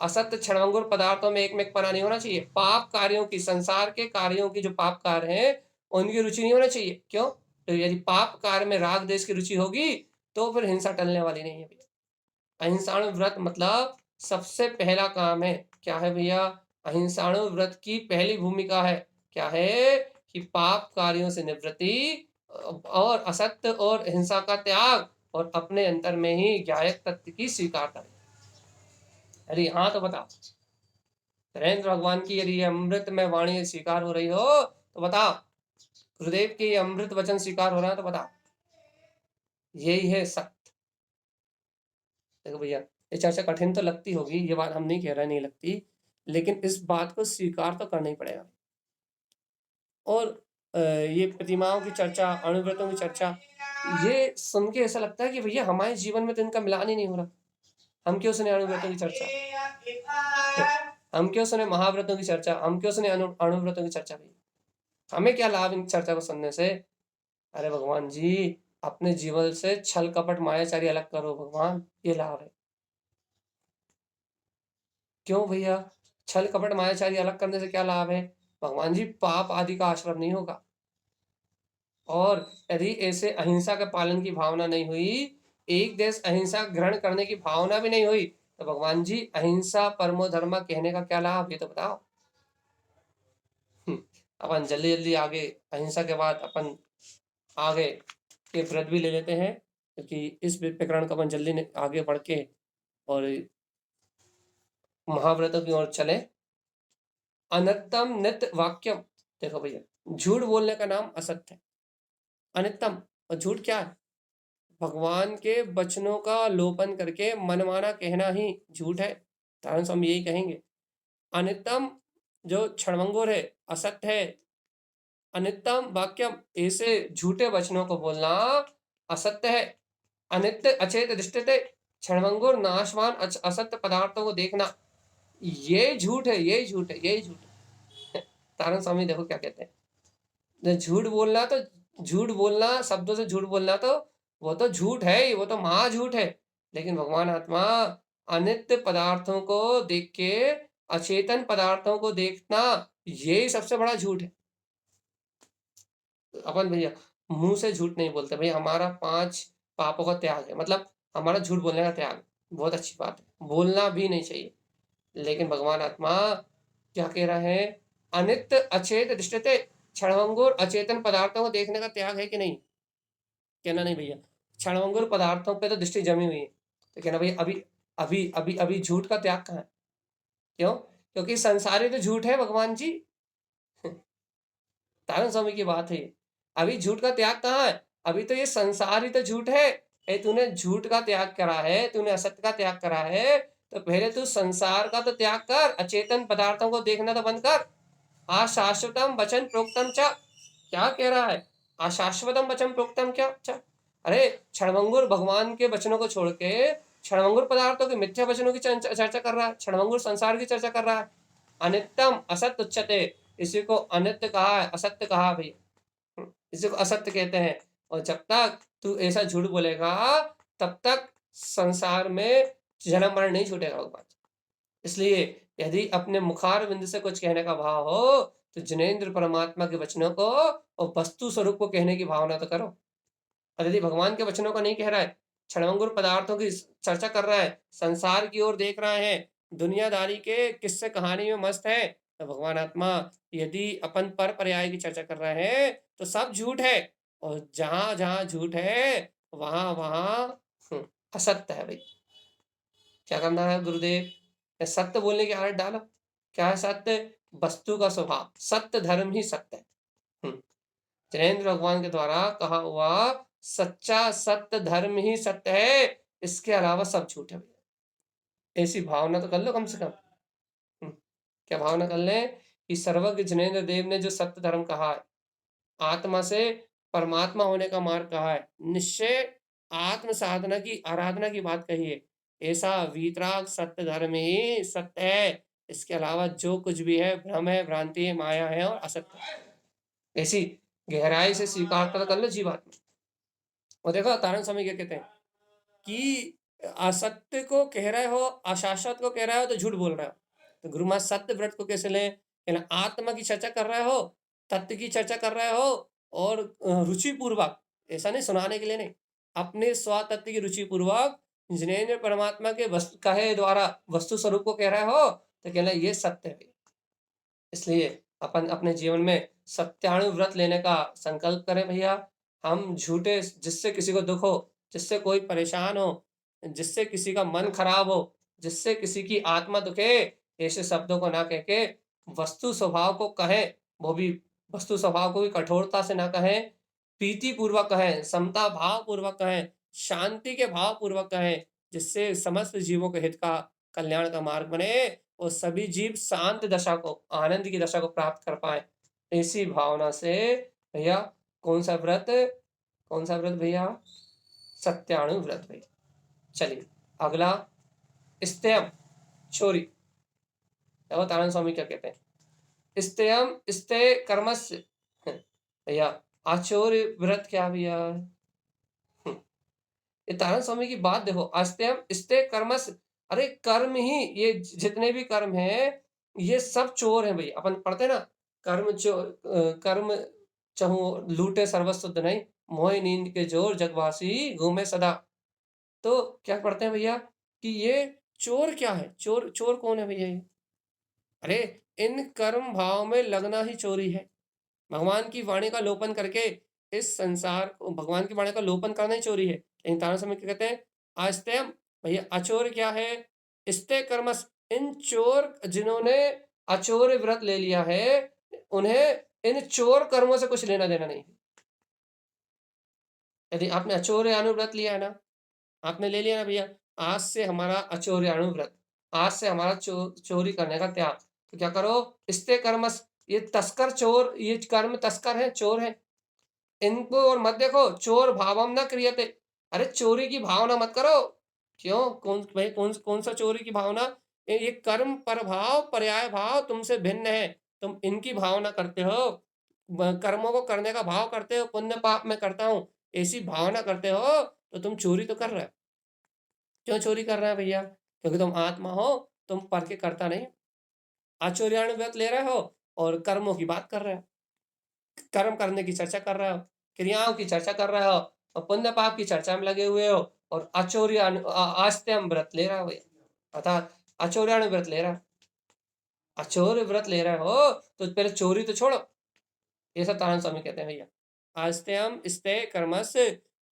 असत्य क्षणभंगुर पदार्थों में एक पना नहीं होना चाहिए। पाप कार्यों की, संसार के कार्यों की जो पाप कार्य हैं उनकी रुचि नहीं होना चाहिए। क्यों? तो यदि पाप कार्य में राग देश की रुचि होगी तो फिर हिंसा टलने वाली नहीं है भैया। अहिंसाणु व्रत मतलब सबसे पहला काम है, क्या है भैया? अहिंसाणु व्रत की पहली भूमिका है क्या है कि पाप कार्यों से निवृत्ति और असत्य और हिंसा का त्याग, और अपने अंतर में ही ज्ञायक तत्व की स्वीकार करें। अरे हाँ तो बताओ, नरेंद्र भगवान की यदि अमृत में वाणी स्वीकार हो रही हो तो बताओ, गुरुदेव की अमृत वचन स्वीकार हो रहा है तो बताओ, यही है सत्य। देखो भैया, ये चर्चा कठिन तो लगती होगी, ये बात हम नहीं कह रहे नहीं लगती, लेकिन इस बात को स्वीकार तो करना ही पड़ेगा। और ये प्रतिमाओं की चर्चा, अणुव्रतों की चर्चा, ये सुन के ऐसा लगता है कि भैया हमारे जीवन में तो इनका मिलान ही नहीं हो रहा। हम क्यों सुने अणुव्रतों की चर्चा, हम क्यों सुने महाव्रतों की चर्चा, हम क्यों सुने अणुव्रतों की चर्चा भैया? हमें क्या लाभ इन चर्चा को सुनने से? अरे भगवान जी, अपने जीवन से छल कपट मायाचारी अलग करो भगवान, ये लाभ है। क्यों भैया? छल कपट मायाचारी अलग करने से क्या लाभ है? भगवान जी, पाप आदि का आश्रम नहीं होगा। और यदि ऐसे अहिंसा के पालन की भावना नहीं हुई, एक देश अहिंसा ग्रहण करने की भावना भी नहीं हुई, तो भगवान जी अहिंसा परमो धर्म कहने का क्या लाभ, ये तो बताओ। अपन जल्दी जल्दी आगे, अहिंसा के बाद अपन आगे के व्रत भी ले लेते हैं, क्योंकि इस प्रकरण को अपन जल्दी आगे बढ़ के और महाव्रतों की ओर चले। अनत्तम नित्य वाक्यम, देखो भैया, झूठ बोलने का नाम असत्य है, अनित्यम। और झूठ क्या है? भगवान के वचनों का लोपन करके मनमाना कहना ही झूठ है। कारण से हम यही कहेंगे, अनित्यम जो क्षणभंगुर है, असत्य है, अनित्यम वाक्यम, ऐसे झूठे वचनों को बोलना असत्य है। अनित्य अचेत दृष्टते, क्षणभंगुर नाशवान असत्य पदार्थों को देखना, ये झूठ है, ये झूठ है, ये झूठ है। तारण स्वामी देखो क्या कहते हैं, झूठ बोलना तो, झूठ बोलना शब्दों से झूठ बोलना तो वो तो झूठ है ही, वो तो महाझूठ है। लेकिन भगवान आत्मा अनित्य पदार्थों को देख के, अचेतन पदार्थों को देखना, यही सबसे बड़ा झूठ है। अपन भैया मुंह से झूठ नहीं बोलते भैया, हमारा 5 पापों का त्याग है, मतलब हमारा झूठ बोलने का त्याग, बहुत अच्छी बात है, बोलना भी नहीं चाहिए। लेकिन भगवान आत्मा क्या कह रहा है, अनित्य अचेत दृष्टते, क्षणभंगुर अचेतन पदार्थों को देखने का त्याग है कि नहीं? कहना नहीं भैया, क्षणभंगुर पदार्थों पे तो दृष्टि जमी हुई है, तो कहना भैया अभी अभी अभी अभी झूठ का त्याग कहाँ है? क्यों? क्योंकि संसारी तो झूठ है भगवान जी। तारण स्वामी की बात है, अभी झूठ का त्याग कहाँ है? अभी तो ये संसार ही तो झूठ है। तूने झूठ का त्याग करा है, तूने असत्य का त्याग करा है, तो पहले तू संसार का तो त्याग कर, अचेतन पदार्थों को देखना तो बंद कर। अशाश्वतम वचन प्रोक्तम च, क्या कह रहा है? अशाश्वतम वचन प्रोक्तम क्या च, अरे क्षणभंगुर भगवान के वचनों को छोड़ के क्षणभंगुर पदार्थों के मिथ्या वचनों की चर्चा कर रहा है, क्षणभंगुर संसार की चर्चा कर रहा है। अनित्यम असत्य उच्चते, इसी को अनित्य कहा है, असत्य कहा भैया, इसी को असत्य कहते हैं। और जब तक तू ऐसा झूठ बोलेगा, तब तक संसार में जन्म मरण नहीं छूटेगा भगवान। इसलिए यदि अपने मुखार बिंद से कुछ कहने का भाव हो, तो जिनेन्द्र परमात्मा के वचनों को और वस्तु स्वरूप को कहने की भावना तो करो। और यदि भगवान के वचनों को नहीं कह रहा है, क्षणभंगुर पदार्थों की चर्चा कर रहा है, संसार की ओर देख रहा है, दुनियादारी के किस्से कहानी में मस्त है, तो भगवान आत्मा यदि अपन पर पर्याय की चर्चा कर रहे हैं, तो सब झूठ है। और जहां जहां झूठ है, वहां वहां असत्य है भाई। क्या करना है गुरुदेव? सत्य बोलने की आदत डालो। क्या है सत्य? वस्तु का स्वभाव, सत्य धर्म ही सत्य है। जैनेन्द्र भगवान के द्वारा कहा हुआ सच्चा सत्य धर्म ही सत्य है, इसके अलावा सब झूठ है। ऐसी भावना तो कर लो कम से कम। क्या भावना कर लें कि सर्वज्ञ जिनेन्द्र देव ने जो सत्य धर्म कहा है, आत्मा से परमात्मा होने का मार्ग कहा है, निश्चय आत्म साधना की आराधना की बात कही है, ऐसा वीतराग सत्य धर्म ही सत्य है। इसके अलावा जो कुछ भी है भ्रम है, भ्रांति है, माया है और असत्य है। ऐसी गहराई से स्वीकार कर लो जीवात्मा। और देखो तारण स्वामी क्या कहते हैं कि असत्य को कह रहे हो, अशाश्वत को कह रहे हो, तो झूठ बोल रहे हो। तो गुरु महाराज सत्य व्रत को कैसे लें? आत्मा की चर्चा कर रहे हो, तत्व की चर्चा कर रहे हो, और रुचि पूर्वक, ऐसा नहीं सुनाने के लिए नहीं, अपने स्वतत्व की रुचि पूर्वक जिनेन्द्र परमात्मा के कहे द्वारा वस्तु स्वरूप को कह रहे हो, तो कहना ये सत्य है। इसलिए अपन अपने जीवन में सत्याणु व्रत लेने का संकल्प करें भैया। हम झूठे, जिससे किसी को दुख हो, जिससे कोई परेशान हो, जिससे किसी का मन खराब हो, जिससे किसी की आत्मा दुखे, ऐसे शब्दों को ना कह के वस्तु स्वभाव को कहें, वो भी वस्तु स्वभाव को भी कठोरता से ना कहें, प्रीति पूर्वक कहें, समता भाव पूर्वक कहें, शांति के भाव पूर्वक कहें, जिससे समस्त जीवों के हित का, कल्याण का मार्ग बने और सभी जीव शांत दशा को, आनंद की दशा को प्राप्त कर पाए। ऐसी भावना से भैया कौन सा व्रत भैया? सत्याणु व्रत भैया। चलिए अगला, स्तेयम चोरी। देखो तारण स्वामी क्या कहते हैं, स्तेयम स्ते कर्मस्य भैया आचौर्य व्रत क्या भैया? ये तारण स्वामी की बात देखो, अस्तेयम स्ते कर्मस्य, अरे कर्म ही, ये जितने भी कर्म हैं ये सब चोर हैं भैया। अपन पढ़ते ना, कर्म चहु लूटे सर्वस्व नहीं, मोह नींद के जोर जगवासी घूमे सदा। तो क्या पढ़ते हैं भैया कि ये चोर क्या है? चोर चोर कौन है भैया ये? अरे इन कर्म भाव में लगना ही चोरी है। भगवान की वाणी का लोपन करके इस संसार को, भगवान की वाणी का लोपन करना ही चोरी है। लेकिन तारण समय क्या कहते हैं, आस्तेयम भैया अचोर क्या है? स्ते कर्मस, इन चोर जिन्होंने अचोर व्रत ले लिया है उन्हें इन चोर कर्मों से कुछ लेना देना नहीं है। यदि आपने अचौर्याणु व्रत लिया है ना, आपने ले लिया ना भैया, आज से हमारा अचौर्याणु व्रत, आज से हमारा चोरी करने का त्याग। तो क्या करो, स्ते कर्मस, ये तस्कर चोर, ये कर्म तस्कर है, चोर है, इनको और मत देखो। चोर भावम न क्रियते, अरे चोरी की भावना मत करो। क्यों? कौन भाई, कौन सा चोरी की भावना? ये कर्म पर भाव, पर्याय भाव तुमसे भिन्न है, तुम इनकी भावना करते हो, कर्मों को करने का भाव करते हो, पुण्य पाप में करता हूं ऐसी भावना करते हो, तो तुम चोरी तो कर रहे हो। क्यों चोरी कर रहे हैं भैया? क्योंकि तुम आत्मा हो, तुम पर के करता नहीं। आचौर्याणु व्रत ले रहे हो और कर्मों की बात कर रहे हो, कर्म करने की चर्चा कर रहे हो, क्रियाओं की चर्चा कर रहे हो और पुण्य पाप की चर्चा में लगे हुए हो, और आस्त्यम व्रत ले रहे हो भैया, अर्थात अचौर्याणु व्रत ले रहे हो। अचौर्य व्रत ले रहे हो तो पहले चोरी तो छोड़ो। ये सब तारण स्वामी कहते हैं भैया, आस्त्यम स्ते कर्मस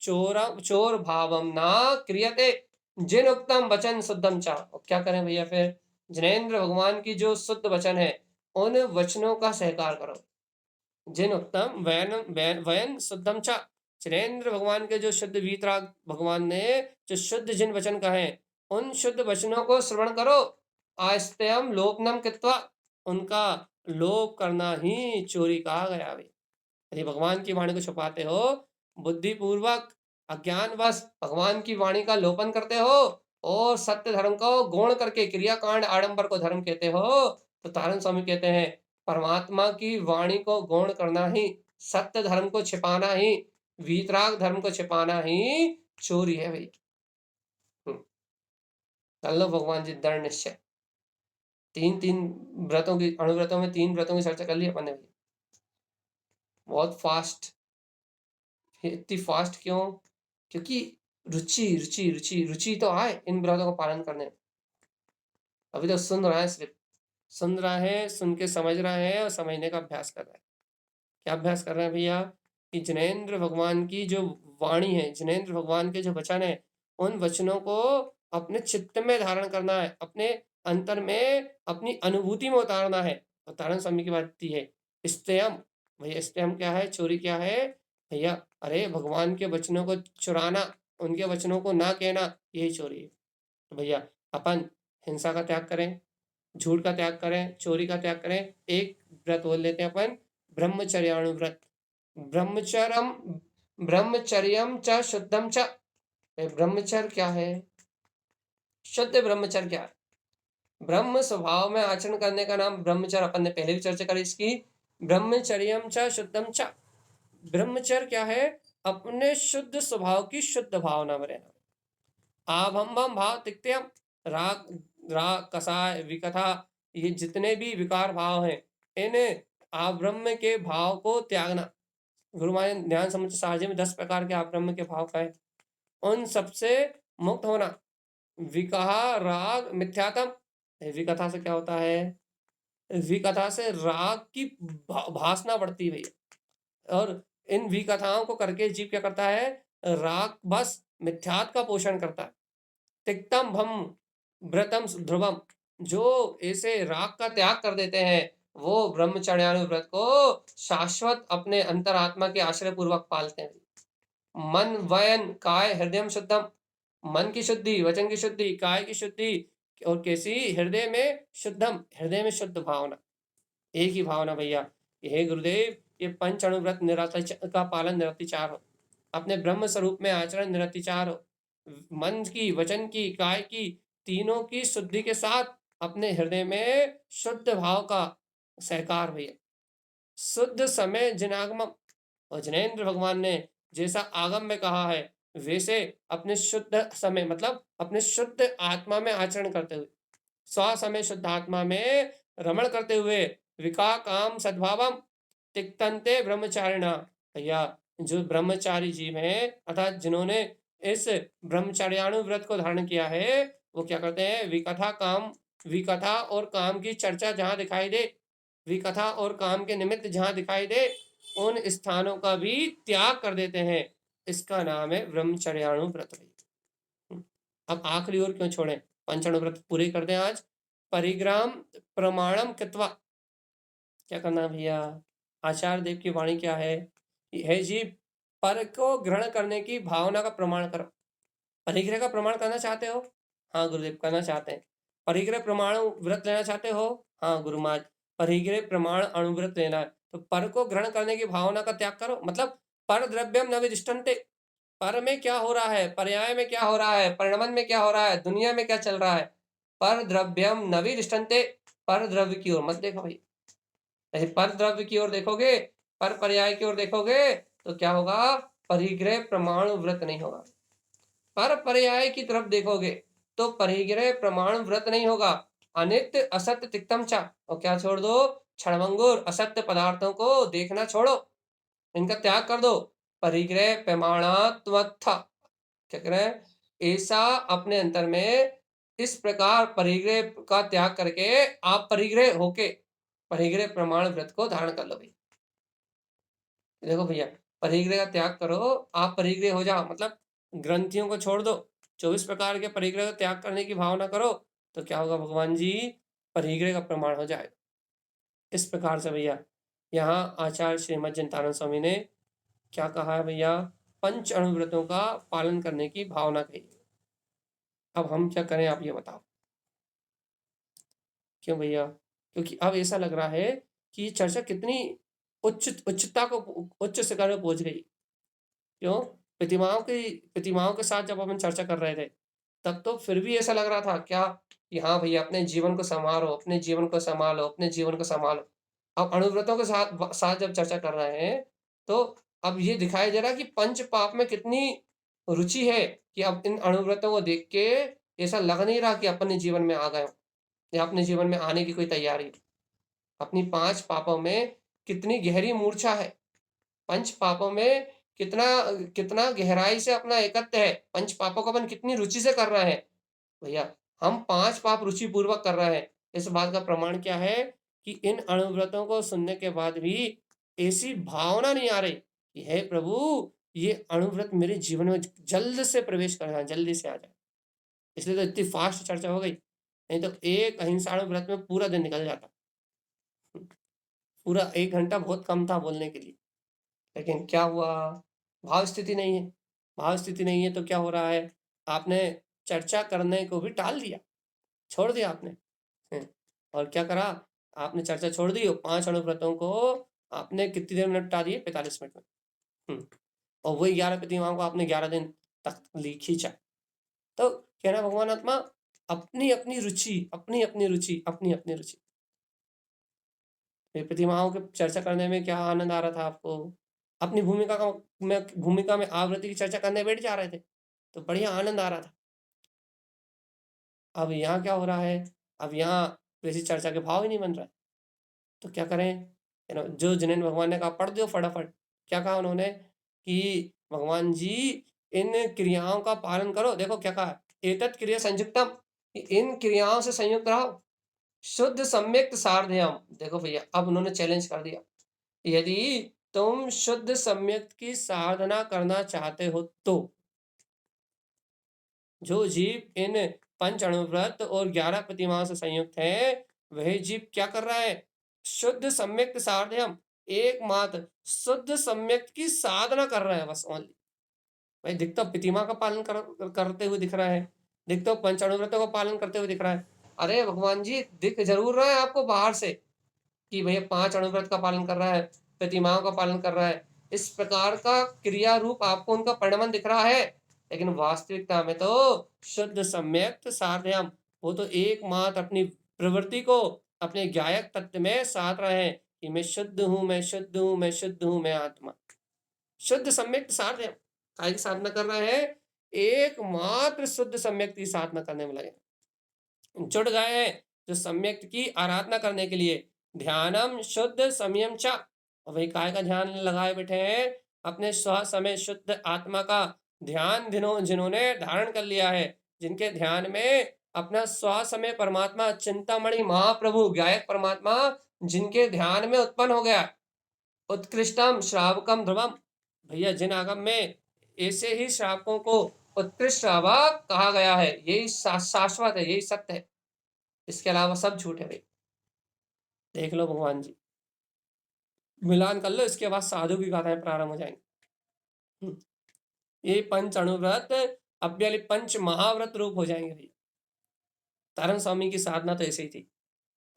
चोर भावम ना क्रियते जिन उत्तम वचन शुद्धम चा। क्या करें भैया फिर? जिनेन्द्र भगवान की जो शुद्ध वचन है उन वचनों का सहकार करो। जिन उत्तम वयन शुद्धम चा, जिनेन्द्र भगवान के जो शुद्ध वीतराग भगवान ने जो शुद्ध जिन वचन कहे उन शुद्ध वचनों को श्रवण करो। आस्त्यम लोपनम कृत्वा, उनका लोप करना ही चोरी कहा गया भाई। यदि भगवान की वाणी को छुपाते हो, बुद्धिपूर्वक अज्ञानवश भगवान की वाणी का लोपन करते हो और सत्य धर्म को गौण करके क्रियाकांड आडंबर को धर्म कहते हो, तो तारण स्वामी कहते हैं परमात्मा की वाणी को गौण करना ही, सत्य धर्म को छिपाना ही, वीतराग धर्म को छिपाना ही चोरी है भाई। कर लो भगवान जी दृढ़ निश्चय। तीन व्रतों की, अणुव्रतों में 3 व्रतों की चर्चा कर ली अपन ने। बहुत फास्ट, इतनी फास्ट क्यों? क्योंकि रुचि रुचि रुचि रुचि तो आए इन व्रतों का पालन करने में। अभी तो सुन रहा है, सिर्फ सुन रहा है, सुन के समझ रहा है और समझने का अभ्यास कर रहा है। क्या अभ्यास कर रहे हैं भैया? कि जिनेन्द्र भगवान की जो वाणी है, जिनेन्द्र भगवान के जो वचन है, उन वचनों को अपने चित्त में धारण करना है, अपने अंतर में अपनी अनुभूति में उतारना है। और तारण स्वामी की बात है स्तेयम भैया, स्तेयम क्या है? चोरी क्या है भैया? अरे भगवान के वचनों को चुराना, उनके वचनों को ना कहना, यही चोरी है। तो भैया अपन हिंसा का त्याग करें, झूठ का त्याग करें, चोरी का त्याग करें। एक व्रत बोल लेते हैं अपन, ब्रह्मचर्याणु व्रत। ब्रह्मचर्यम ब्रह्मचर्यम च शुद्धम च। ब्रह्मचर्य क्या है? शुद्ध ब्रह्मचर्य क्या है? ब्रह्म स्वभाव में आचरण करने का नाम ब्रह्मचर्य। अपन ने पहले भी चर्चा करी इसकी। ब्रह्मचर्यम च शुद्धम च, ब्रह्मचर्य क्या है? अपने शुद्ध स्वभाव की शुद्ध भावना में रहना। आभम भाव तिक्त्यम, राग राग कसाय विकथा, ये जितने भी विकार भाव हैं इन आब्रह्म के भाव को त्यागना। गुरु महाराज ध्यान समझ साहजी में 10 प्रकार के आब्रह्म के भाव का है, उन सबसे मुक्त होना। विकहा राग मिथ्यातम, विकथा से क्या होता है? विकथा से राग की भासना बढ़ती है भैया, और इन विकथाओं को करके जीव क्या करता है? राग बस मिथ्यात का पोषण करता है। तिक्तम भम व्रतम ध्रुवम, जो ऐसे राग का त्याग कर देते हैं वो ब्रह्मचर्याणु व्रत को शाश्वत अपने अंतरात्मा के आश्रय पूर्वक पालते हैं। मन वयन काय हृदय शुद्धम, मन की शुद्धि, वचन की शुद्धि, काय की शुद्धि, और कैसी? हृदय में शुद्धम, हृदय में शुद्ध भावना। एक ही भावना भैया, हे गुरुदेव, ये पंच अणुव्रत निरतिचार का पालन निरतिचार हो, अपने ब्रह्म स्वरूप में आचरण निरतिचार हो, मन की, वचन की, काय की, तीनों की शुद्धि के साथ अपने हृदय में शुद्ध भाव का सहकार भैया। शुद्ध समय जिनागमम, और जिनेन्द्र भगवान ने जैसा आगम में कहा है वैसे अपने शुद्ध समय मतलब अपने शुद्ध आत्मा में आचरण करते हुए, स्व समय शुद्ध आत्मा में रमण करते हुए, विका काम सद्भावम तिक्तंते ब्रह्मचारिणा, भैया जो ब्रह्मचारी जीव हैं अर्थात जिन्होंने इस ब्रह्मचार्याणु व्रत को धारण किया है, वो क्या करते हैं, विकथा और काम की चर्चा जहां दिखाई दे, विकथा और काम के निमित्त जहां दिखाई दे, उन स्थानों का भी त्याग कर देते हैं। इसका नाम है ब्रह्मचर्याणु व्रत। अब आखिरी ओर क्यों छोड़ें, पंचाणु व्रत पूरे कर दें आज। परिग्राम प्रमाणम कृत्वा, क्या करना भैया, आचार्य देव की वाणी क्या है, हे जी, पर को ग्रहण करने की भावना का प्रमाण करो। परिग्रह का प्रमाण करना चाहते हो, हाँ गुरुदेव करना चाहते हैं। परिग्रह प्रमाण व्रत लेना चाहते हो, हाँ गुरु महाराज परिग्रह प्रमाण अणुव्रत लेना है, तो पर को ग्रहण करने की भावना का त्याग करो। मतलब पर द्रव्यम न विदिष्टन्ते, पर में क्या हो रहा है, पर्याय में क्या हो रहा है, परिणमन में क्या हो रहा है, दुनिया में क्या चल रहा है, पर द्रव्यम न विदिष्टन्ते, पर द्रव्य की ओर मत देखो भाई। पर द्रव्य की ओर देखोगे, पर पर्याय की ओर देखोगे तो क्या होगा, परिग्रह प्रमाण व्रत नहीं होगा। पर पर्याय की तरफ देखोगे तो परिग्रह प्रमाण व्रत नहीं होगा। अनित्य असत्य तिक्तम चा, और क्या छोड़ दो, क्षणभंगुर असत्य पदार्थों को देखना छोड़ो, इनका त्याग कर दो। परिग्रह प्रमाणात्मथा, क्या कह रहे हैं, ऐसा अपने अंतर में इस प्रकार परिग्रह का त्याग करके आप परिग्रह होके परिग्रह प्रमाण व्रत को धारण कर लो भाई। देखो भैया, परिग्रह का त्याग करो, आप परिग्रह हो जाओ, मतलब ग्रंथियों को छोड़ दो, 24 प्रकार के परिग्रह का त्याग करने की भावना करो, तो क्या होगा भगवान जी, परिग्रह का प्रमाण हो जाएगा। इस प्रकार से भैया यहाँ आचार्य श्रीमद जयंतानंद स्वामी ने क्या कहा है भैया, पंच अणुव्रतों का पालन करने की भावना कही। अब हम क्या करें आप ये बताओ। क्यों भैया, क्योंकि अब ऐसा लग रहा है कि ये चर्चा कितनी उच्चता को उच्च शिखर में पहुंच गई। क्यों, प्रतिमाओं के साथ जब अपन चर्चा कर रहे थे तब तो फिर भी ऐसा लग रहा था क्या कि हाँ भैया अपने जीवन को संभालो, अपने जीवन को संभालो, अपने जीवन को संभालो। अब अणुव्रतों के साथ जब चर्चा कर रहे हैं तो अब ये दिखाई दे रहा है कि पंच पाप में कितनी रुचि है, कि अब इन अणुव्रतों को देख के ऐसा लग नहीं रहा कि अपने जीवन में आ गए हो या अपने जीवन में आने की कोई तैयारी है। अपनी 5 पापों में कितनी गहरी मूर्छा है, पंच पापों में कितना कितना गहराई से अपना एकत्व है, पंच पापों को अपन कितनी रुचि से कर रहे हैं। भैया हम 5 पाप रुचि पूर्वक कर रहे हैं, इस बात का प्रमाण क्या है कि इन अणुव्रतों को सुनने के बाद भी ऐसी भावना नहीं आ रही कि हे प्रभु ये अणुव्रत मेरे जीवन में जल्द से प्रवेश कर जाए, जल्दी से आ जाए। इसलिए तो इतनी फास्ट चर्चा हो गई, नहीं तो एक अहिंसा अणुव्रत में पूरा दिन निकल जाता। पूरा 1 घंटा बहुत कम था बोलने के लिए, लेकिन क्या हुआ, भाव स्थिति नहीं है। भाव स्थिति नहीं है तो क्या हो रहा है, आपने चर्चा करने को भी टाल दिया, छोड़ दिया आपने। और क्या करा, आपने चर्चा छोड़ दी और 5 अणुव्रतों को आपने कितनी देर में निपटा दिए, 45 मिनट में। और वही 11 प्रतिमाओं को आपने 11 दिन तक खींचा। तो कहना भगवान आत्मा अपनी अपनी रुचि, अपनी अपनी रुचि, अपनी अपनी रुचि। प्रतिमाओं की चर्चा करने में क्या आनंद आ रहा था आपको, अपनी भूमिका में आवृत्ति की चर्चा करने बैठ जा रहे थे तो बढ़िया आनंद आ रहा था। अब यहाँ क्या हो रहा है, अब यहाँ वैसी चर्चा के भाव ही नहीं बन रहा है, तो क्या करें। जो जिनेन्द्र भगवान ने कहा पढ़ दो फटाफट, क्या कहा उन्होंने कि भगवान जी इन क्रियाओं का पालन करो। देखो क्या कहा, एतत् क्रिया संयुक्तम, इन क्रियाओं से संयुक्त रहो, शुद्ध सम्यक्त सार्धयम। देखो भैया अब उन्होंने चैलेंज कर दिया, यदि तुम शुद्ध सम्यक्त की साधना करना चाहते हो तो जो जीव इन पंच अणुव्रत और 11 प्रतिमाओं से संयुक्त है, वह जीव क्या कर रहा है, शुद्ध सम्यक्त साधयम, एकमात्र शुद्ध सम्यक्त की साधना कर रहा है बस ओनली। भाई दिख तो प्रतिमा का पालन करते हुए दिख रहा है, दिख तो पंच अणुव्रतों का पालन करते हुए दिख रहा है। अरे भगवान जी दिख जरूर रहा है आपको बाहर से, कि भैया 5 अणुव्रत का पालन कर रहा है, प्रतिमाओं का पालन कर रहा है। इस प्रकार का क्रिया रूप आपको उनका परिणमन दिख रहा है, लेकिन वास्तविकता में तो शुद्ध सम्यक साधयम, वो तो एकमात्र अपनी प्रवृत्ति को अपने ज्ञायक तत्व में साध रहे हैं कि मैं शुद्ध हूं, मैं शुद्ध हूं, मैं शुद्ध हूं, मैं आत्मा। शुद्ध सम्यक साधयम काय की साधना कर रहे हैं? एकमात्र शुद्ध सम्यक की साधना करने में लगे, जुड़ गए हैं जो सम्यक की आराधना करने के लिए। ध्यानम शुद्ध संयम च, और वही काय का ध्यान लगाए बैठे हैं? अपने स्व समय शुद्ध आत्मा का ध्यान जिन्होंने धारण कर लिया है, जिनके ध्यान में अपना स्व समय परमात्मा चिंतामणि महाप्रभु गायक परमात्मा जिनके ध्यान में उत्पन्न हो गया, उत्कृष्टम श्रावकम ध्रुवम, भैया जिन आगम में ऐसे ही श्रावकों को उत्कृष्ट श्रावक कहा गया है, यही शाश्वत है, यही सत्य है, इसके अलावा सब झूठ है भाई। देख लो भगवान जी, मिलान कर लो, इसके बाद साधु की गाथाएं प्रारंभ हो जाएंगी। ये पंच अणुव्रत अब वाले पंच महाव्रत रूप हो जाएंगे भाई। तारण स्वामी की साधना तो ऐसे ही थी।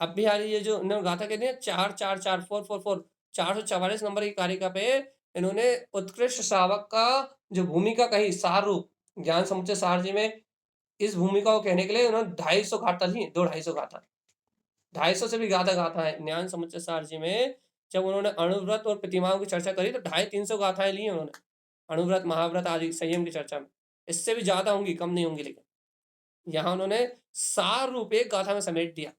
अब भी हाल ये जो इन्होंने गाथा कहते हैं 444 444 444 नंबर की कारिका पे इन्होंने उत्कृष्ट श्रावक का जो भूमिका कही, सार रूप ज्ञान समुच्चय सार जी में, इस भूमिका को कहने के लिए उन्होंने 250 गाथा ली, 250 गाथा, 250 से भी ज्यादा गाथा है ज्ञान समुच्चय सार जी में। जब उन्होंने अणुव्रत और प्रतिमाओं की चर्चा करी तो 250-300 गाथाएं ली उन्होंने अणुव्रत महाव्रत आदि संयम की चर्चा में। इससे भी ज्यादा होंगी, कम नहीं होंगी, लेकिन यहाँ उन्होंने सार रूप एक गाथा में समेट दिया।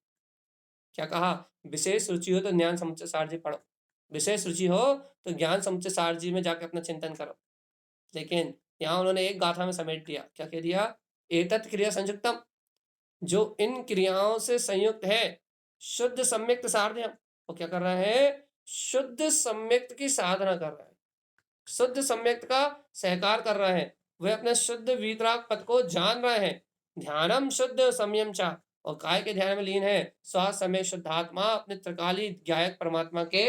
क्या कहा? विशेष रुचि हो तो ज्ञान समुच्चय सार जी पढ़ो, विशेष रुचि हो तो ज्ञान समुच्चय सार जी में जाकर अपना चिंतन करो। लेकिन यहाँ उन्होंने एक गाथा में समेट दिया। क्या कह दिया? एतत् क्रिया संयुक्तम, जो इन क्रियाओं से संयुक्त है, शुद्ध सम्यक्त साधयम, वो क्या कर रहा है? शुद्ध सम्यक्त की साधना कर रहा है, शुद्ध सम्यक्त का सहकार कर रहे हैं, वे अपने शुद्ध वीतराग पद को जान रहे हैं। ध्यानम शुद्ध संयम चा, और काय के ध्यान में लीन है? स्व समय शुद्धात्मा अपने त्रिकाली ज्ञायक परमात्मा के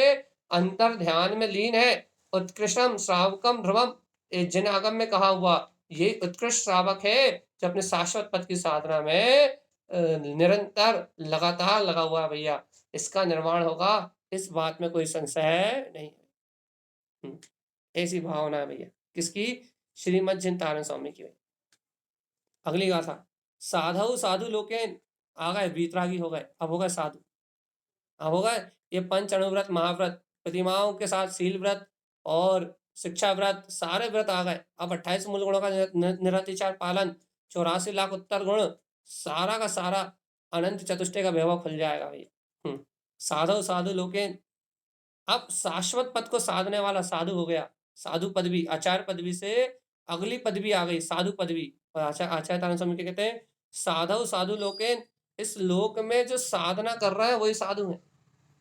अंतर ध्यान में लीन है। उत्कृष्टम श्रावकम ध्रुवम, जिन आगम में कहा हुआ ये उत्कृष्ट श्रावक है जो अपने शाश्वत पद की साधना में निरंतर लगातार लगा हुआ है भैया, इसका निर्माण होगा, इस बात में कोई संशय नहीं है। ऐसी भावना है भैया किसकी? श्रीमद जिन तारण स्वामी की। अगली गाथा, साधु साधु लोकेन, आ गए वीतरागी हो गए, अब हो गए साधु, अब हो गए ये पंच अणुव्रत महाव्रत प्रतिमाओं के साथ शील व्रत और शिक्षा व्रत, सारे व्रत आ गए। अब 28 मूल गुणों का निरतिचार पालन, 84 लाख उत्तर गुण, सारा का सारा अनंत चतुष्टय का वैभव खुल जाएगा भैया। साधु साधु लोकेन, अब शाश्वत पद को साधने वाला साधु हो गया। साधु पदवी, आचार्य पदवी से अगली पदवी आ गई साधु पदवी। और आचार्य तारण स्वामी कहते हैं साधु साधु लोकेन, इस लोक में जो साधना कर रहा है वही साधु है।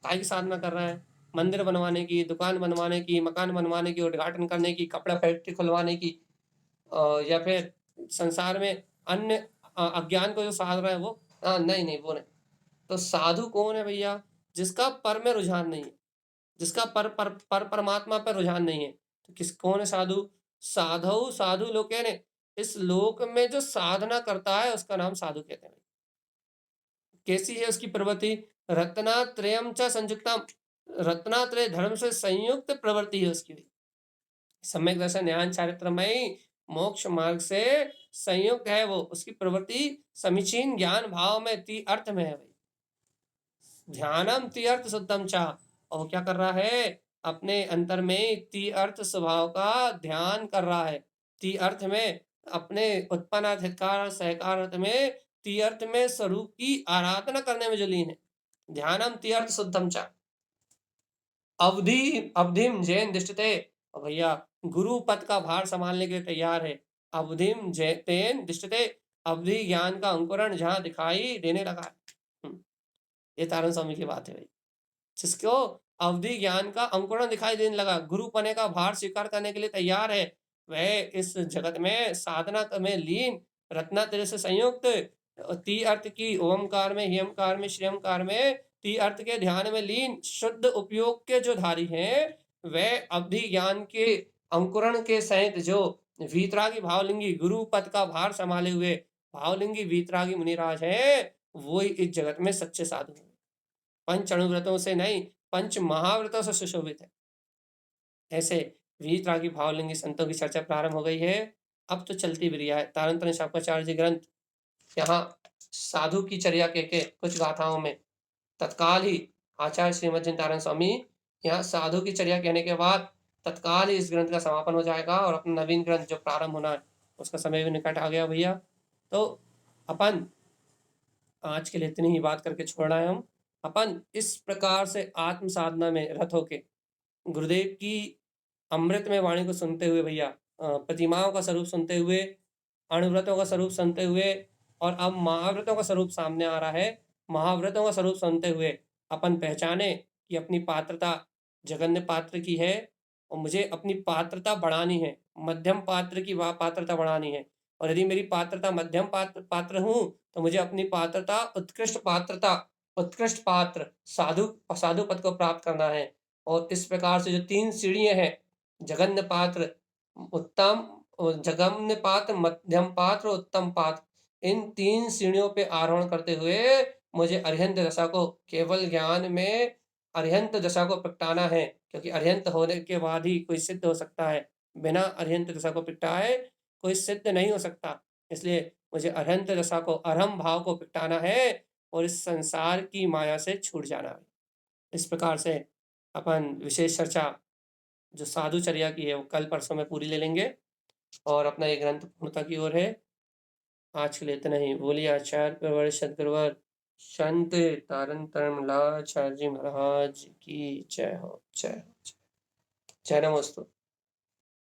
काय की साधना कर रहा है? मंदिर बनवाने की, दुकान बनवाने की, मकान बनवाने की, उद्घाटन करने की, कपड़ा फैक्ट्री खुलवाने की, या फिर संसार में अन्य अज्ञान को जो साध रहा है वो, नहीं नहीं वो नहीं। तो साधु कौन है भैया? जिसका पर में रुझान नहीं है, जिसका परमात्मा पर रुझान नहीं है। तो किस कौन है साधु? साधु साधु लोके ने, इस लोक में जो साधना करता है उसका नाम साधु कहते हैं। कैसी है उसकी प्रवृत्ति? रत्नात्रयम च संयुक्तम, रत्नात्रय धर्म से संयुक्त प्रवृत्ति है उसकी। सम्यक दर्शन ध्यान चारित्रमय मोक्ष मार्ग से संयुक्त है वो, उसकी प्रवृत्ति समीचीन ज्ञान भाव में ती अर्थ में है भाई। ध्यानम ती अर्थ शुद्धम चा, और क्या कर रहा है? अपने अंतर में ती अर्थ स्वभाव का ध्यान कर रहा है। ती अर्थ में अपने उत्पन्न अधिकार सहकार अर्थ में ती अर्थ में स्वरूप की आराधना करने में जो लीन है। ध्यानम ती अर्थ शुद्धम चा, अवधि अवधिम जैन दृष्टते, भैया गुरु पद का भार संभालने के लिए तैयार है। अवधिम जैन दृष्टते, अवधि ज्ञान का अंकुरण जहां दिखाई देने लगा। ये तारण स्वामी की बात है भाई, जिसको अवधि ज्ञान का अंकुरण दिखाई देने लगा, गुरु पने का भार स्वीकार करने के लिए तैयार है, वह इस जगत में साधना में लीन रत्नात्रय से संयुक्त ती अर्थ की ओमकार में, हिमकार में, श्रीमकार में ती अर्थ के ध्यान में लीन शुद्ध उपयोग के जो धारी हैं, वह अवधि ज्ञान के अंकुरण के सहित जो वीतरागी भावलिंगी गुरु पद का भार संभाले हुए भावलिंगी वीतरागी मुनिराज है, वो इस जगत में सच्चे साधु हैं। पंच अणुव्रतों से नहीं, पंच महाव्रतों से सुशोभित है। ऐसे विविध रागी भावलिंगी संतों की चर्चा प्रारंभ हो गई है। अब तो चलती भी रिया है। तारतम्य शांकराचार्य जी ग्रंथ यहाँ साधु की चर्या के कुछ गाथाओं में तत्काल ही आचार्य श्रीमद जिनतारण स्वामी यहाँ साधु की चर्या कहने के बाद तत्काल ही इस ग्रंथ का समापन हो जाएगा और अपना नवीन ग्रंथ जो प्रारंभ होना है उसका समय भी निकट आ गया भैया। तो अपन आज के लिए इतनी ही बात करके छोड़ना है। हम अपन इस प्रकार से आत्म साधना में रत होके गुरुदेव की अमृतमय वाणी को सुनते हुए भैया, प्रतिमाओं का स्वरूप सुनते हुए, अणुव्रतों का स्वरूप सुनते हुए, और अब महाव्रतों का स्वरूप सामने आ रहा है। महाव्रतों का स्वरूप सुनते हुए अपन पहचाने कि अपनी पात्रता जगन्य पात्र की है और मुझे अपनी पात्रता बढ़ानी है, मध्यम पात्र की पात्रता बढ़ानी है। और यदि मेरी पात्रता मध्यम पात्र हूँ तो मुझे अपनी पात्रता उत्कृष्ट पात्र साधु पद को प्राप्त करना है। और इस प्रकार से जो 3 सीढ़ियां हैं, जगन्य पात्र, उत्तम जगन्य पात्र, मध्यम पात्र, उत्तम पात्र, इन 3 सीढ़ियों पे आरोहण करते हुए मुझे अरिहंत दशा को केवल ज्ञान में अरिहंत दशा को प्रगटाना है, क्योंकि अरिहंत होने के बाद ही कोई सिद्ध हो सकता है। बिना अरिहंत दशा को प्रगटाए कोई सिद्ध नहीं हो सकता। इसलिए मुझे अरिहंत दशा को, अरहम भाव को प्रगटाना है और इस संसार की माया से छूट जाना है। इस प्रकार से अपन विशेष चर्चा जो साधुचर्या की है वो कल परसों में पूरी ले लेंगे और अपना ये ग्रंथ पूर्णता की ओर है। आज के लिए इतना ही। बोलिए आचार्य प्रवर सदगुरुवर संत तारण तरमलाचार्य जी महाराज की जय हो, जय हो, जय नमोस्तु।